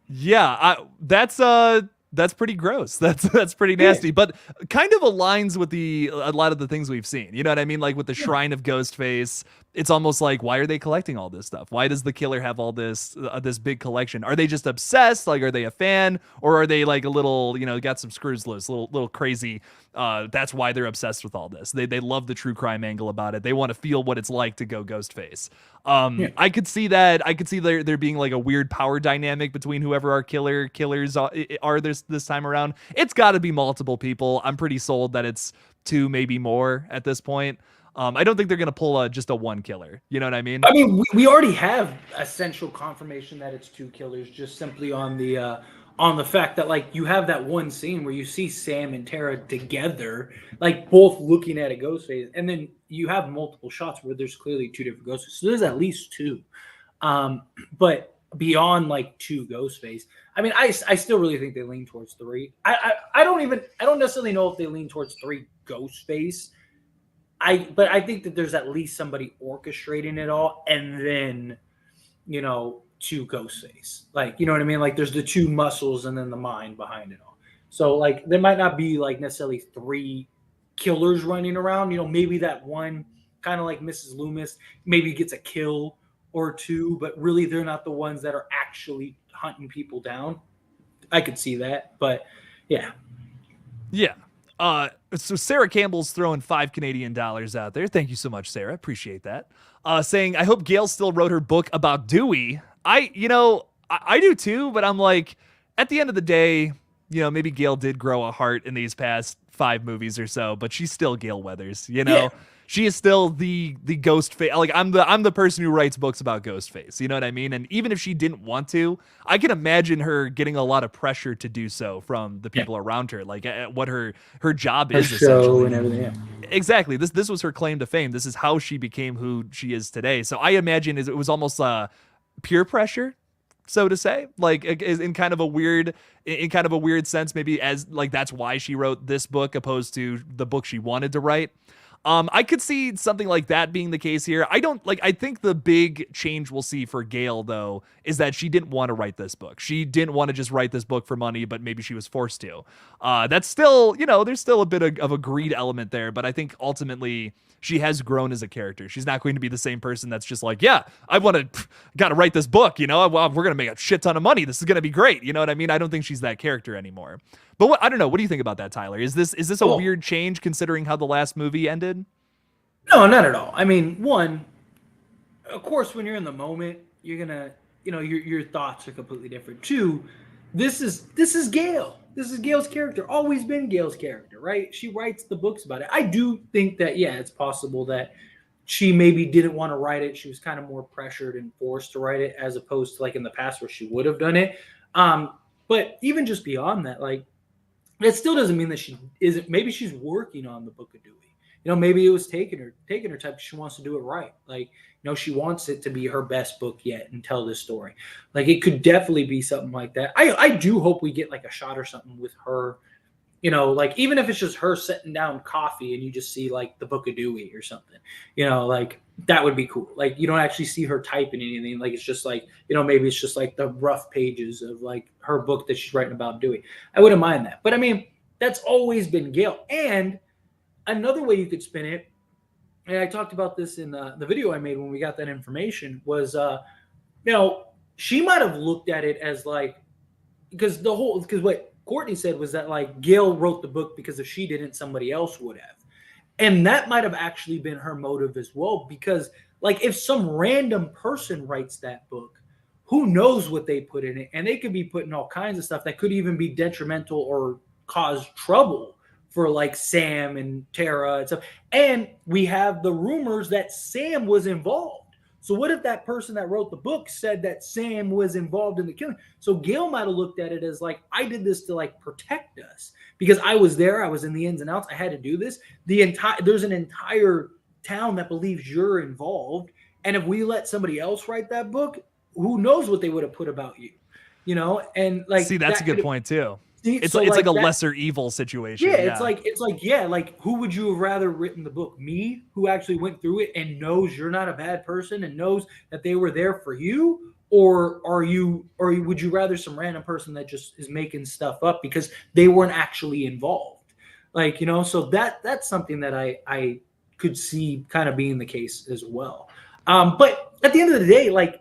Yeah, that's pretty gross. That's pretty nasty, but kind of aligns with a lot of the things we've seen. You know what I mean? Like with the Shrine of Ghostface, it's almost like, why are they collecting all this stuff? Why does the killer have all this big collection? Are they just obsessed? Like, are they a fan, or are they like a little, got some screws loose, little crazy? That's why they're obsessed with all this. They love the true crime angle about it. They want to feel what it's like to go Ghostface. I could see that. I could see there being like a weird power dynamic between whoever our killers are this time around. It's got to be multiple people. I'm pretty sold that it's 2, maybe more at this point. I don't think they're gonna pull just a one killer. You know what I mean? I mean, we already have essential confirmation that it's 2 killers, just simply on the fact that like you have that one scene where you see Sam and Tara together, like both looking at a Ghostface, and then you have multiple shots where there's clearly 2 different Ghostfaces. So there's at least 2. But beyond like 2 Ghostface, I mean, I still really think they lean towards 3. I don't necessarily know if they lean towards 3 Ghostface. But I think that there's at least somebody orchestrating it all, and then 2 Ghostface. Like, you know what I mean? Like there's the 2 muscles and then the mind behind it all. So like there might not be like necessarily 3 killers running around. Maybe that one, kind of like Mrs. Loomis, maybe gets a kill or 2, but really they're not the ones that are actually hunting people down. I could see that, but yeah. Yeah. So Sarah Campbell's throwing $5 Canadian out there. Thank you so much, Sarah. Appreciate that. Saying, I hope Gail still wrote her book about Dewey. I do too, but I'm like, at the end of the day, maybe Gail did grow a heart in these past 5 movies or so, but she's still Gail Weathers, Yeah. She is still the Ghostface. Like I'm the person who writes books about Ghostface. You know what I mean? And even if she didn't want to, I can imagine her getting a lot of pressure to do so from the people around her. Like what her job is, her show and everything. Yeah. Exactly. This was her claim to fame. This is how she became who she is today. So I imagine it was almost peer pressure, so to say, like in kind of a weird sense, maybe, as like that's why she wrote this book opposed to the book she wanted to write. I could see something like that being the case here. I think the big change we'll see for Gail, though, is that she didn't want to write this book. She didn't want to just write this book for money, but maybe she was forced to. That's still, there's still a bit of a greed element there, but I think ultimately she has grown as a character. She's not going to be the same person that's just like, yeah, I got to write this book, well, we're going to make a shit ton of money. This is going to be great. You know what I mean? I don't think she's that character anymore. But I don't know. What do you think about that, Tyler? Is this a weird change considering how the last movie ended? No, not at all. I mean, one, of course, when you're in the moment, you're gonna, your thoughts are completely different. 2, this is Gail. This is Gail's character. Always been Gail's character, right? She writes the books about it. I do think that, it's possible that she maybe didn't want to write it. She was kind of more pressured and forced to write it, as opposed to like in the past where she would have done it. But even just beyond that, like, it still doesn't mean that she isn't. Maybe she's working on the Book of Dewey. Maybe it was taking her time. She wants to do it right. Like, she wants it to be her best book yet and tell this story. Like, it could definitely be something like that. I do hope we get like a shot or something with her, like even if it's just her sitting down coffee and you just see like the Book of Dewey or something, like that would be cool. Like, you don't actually see her typing anything. Like, it's just like, maybe it's just like the rough pages of like her book that she's writing about Dewey. I wouldn't mind that. But I mean, that's always been Gail. And another way you could spin it, and I talked about this in the video I made when we got that information, was, she might have looked at it as like, because what Courtney said was that like Gail wrote the book because if she didn't, somebody else would have. And that might have actually been her motive as well, because like if some random person writes that book, who knows what they put in it? And they could be putting all kinds of stuff that could even be detrimental or cause trouble for like Sam and Tara and stuff. And we have the rumors that Sam was involved. So what if that person that wrote the book said that Sam was involved in the killing? So Gail might have looked at it as like, I did this to like protect us because I was there, I was in the ins and outs, I had to do this. There's an entire town that believes you're involved, and if we let somebody else write that book, who knows what they would have put about you, you know? And like, see, that's a good point too. It's so like a that, lesser evil situation. yeah, it's like yeah, like who would you have rather written the book? Me, who actually went through it and knows you're not a bad person and knows that they were there for you, or would you rather some random person that just is making stuff up because they weren't actually involved? Like, you know, so that's something that I could see kind of being the case as well. But at the end of the day, like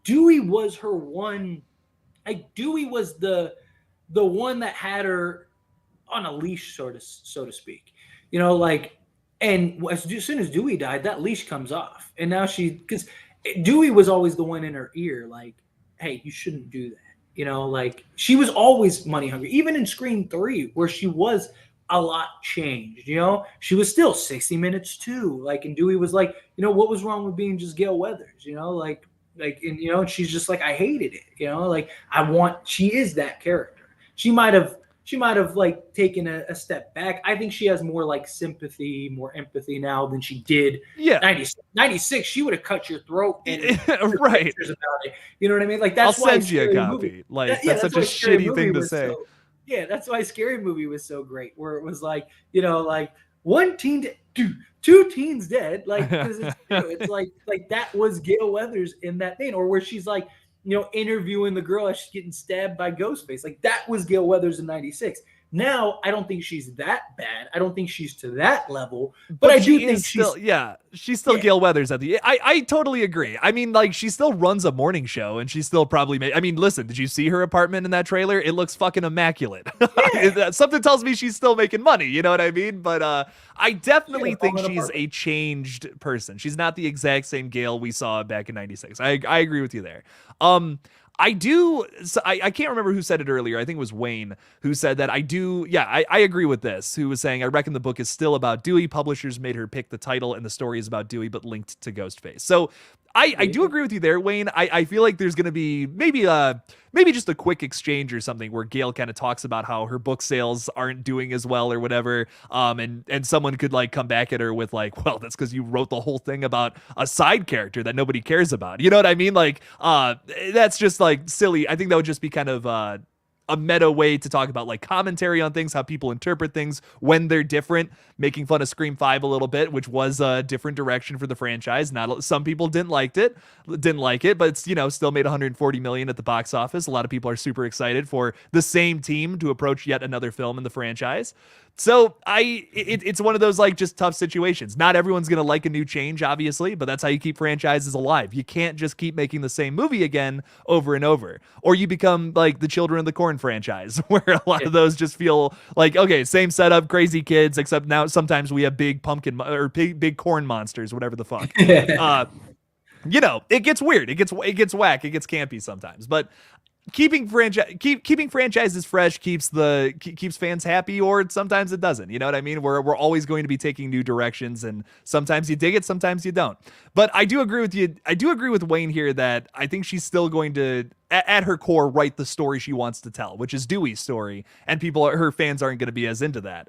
Dewey was her one. Like Dewey was the one that had her on a leash, so to speak. You know, like, and as soon as Dewey died, that leash comes off, and now because Dewey was always the one in her ear, like, hey, you shouldn't do that. You know, like she was always money hungry, even in Scream 3, where she was a lot changed. You know, she was still 60 Minutes too. Like, and Dewey was like, you know, what was wrong with being just Gail Weathers? You know, like, and you know, and she's just like, I hated it. You know, like she is that character. She might have like taken a step back. I think she has more like sympathy, more empathy now than she did. Yeah, 96. She would have cut your throat and right about it. You know what I mean? Like that's why I'll send you a copy. Like that's such a shitty thing to say. Yeah, that's why Scary Movie was so great, where it was like, you know, like one teen, two teens dead. Like, because it's true. It's like that was Gail Weathers in that thing, or where she's like, you know, interviewing the girl as she's getting stabbed by Ghostface. Like that was Gail Weathers in 96. Now, I don't think she's that bad. I don't think she's to that level, but I do think she's still Gail Weathers at the. I totally agree. I mean, like she still runs a morning show, and she's still probably. I mean, listen, did you see her apartment in that trailer? It looks fucking immaculate. Yeah. Something tells me she's still making money. You know what I mean? But I definitely think she's a changed person. She's not the exact same Gail we saw back in 96. I agree with you there. I do. So I can't remember who said it earlier. I think it was Wayne who said that. I do. Yeah, I agree with this. Who was saying, I reckon the book is still about Dewey. Publishers made her pick the title, and the story is about Dewey, but linked to Ghostface. So I do agree with you there, Wayne. I feel like there's going to be maybe just a quick exchange or something where Gail kind of talks about how her book sales aren't doing as well or whatever. And someone could like come back at her with like, well, that's because you wrote the whole thing about a side character that nobody cares about. You know what I mean? Like, that's just like silly. I think that would just be kind of a meta way to talk about like commentary on things, how people interpret things when they're different, making fun of Scream 5 a little bit, which was a different direction for the franchise. Not some people didn't like it, but it's, you know, still made 140 million at the box office. A lot of people are super excited for the same team to approach yet another film in the franchise. So it's one of those like just tough situations. Not everyone's going to like a new change, obviously, but that's how you keep franchises alive. You can't just keep making the same movie again over and over, or you become like the Children of the Corn franchise, where a lot of those just feel like, okay, same setup, crazy kids, except now sometimes we have big pumpkin or big corn monsters, whatever the fuck. You know, it gets weird. It gets whack. It gets campy sometimes, but keeping franchises fresh keeps fans happy, or sometimes it doesn't. You know what I mean? We're always going to be taking new directions, and sometimes you dig it, sometimes you don't. But I do agree with you. I do agree with Wayne here that I think she's still going to, at her core, write the story she wants to tell, which is Dewey's story, and her fans aren't going to be as into that,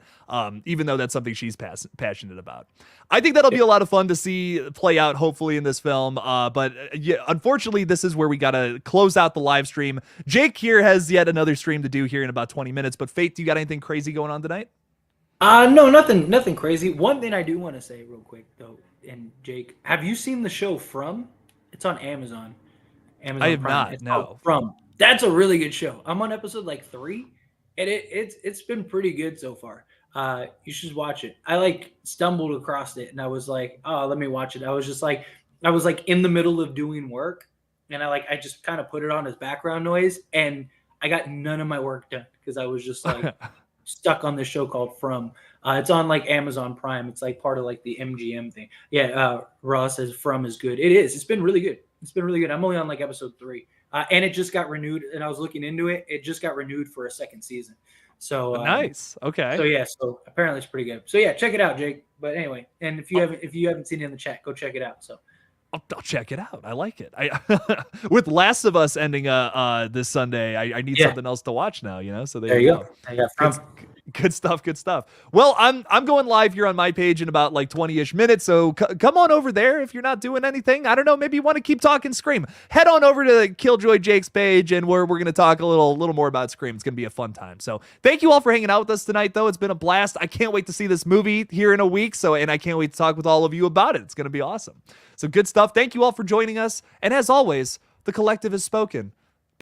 even though that's something she's passionate about. I think that'll be a lot of fun to see play out, hopefully, in this film. But yeah, unfortunately, this is where we got to close out the live stream. Jake here has yet another stream to do here in about 20 minutes. But Fate, do you got anything crazy going on tonight? No, nothing crazy. One thing I do want to say real quick, though, and Jake, have you seen the show From? It's on Amazon. I have Prime. not. It's No. From. That's a really good show. I'm on episode like 3, and it's been pretty good so far. You should watch it. I like stumbled across it, and I was like, oh, let me watch it. I was like in the middle of doing work, and I just kind of put it on as background noise, and I got none of my work done because I was just like stuck on this show called From. It's on like Amazon Prime. It's like part of like the MGM thing. Yeah, Ross says From is good. It is. It's been really good. I'm only on like episode 3, and it just got renewed. And I was looking into it. It just got renewed for a second season. So nice. Okay. So yeah. So apparently it's pretty good. So yeah, check it out, Jake. But anyway, and if you haven't seen it in the chat, go check it out. So I'll check it out. I like it. I with Last of Us ending this Sunday, I need something else to watch now, you know. So there you go. Good stuff. Good stuff. Well, I'm going live here on my page in about like 20-ish minutes. So come on over there if you're not doing anything. I don't know. Maybe you want to keep talking Scream. Head on over to KillJoy Jake's page, and we're going to talk a little more about Scream. It's going to be a fun time. So thank you all for hanging out with us tonight, though. It's been a blast. I can't wait to see this movie here in a week. And I can't wait to talk with all of you about it. It's going to be awesome. So good stuff. Thank you all for joining us. And as always, the collective has spoken.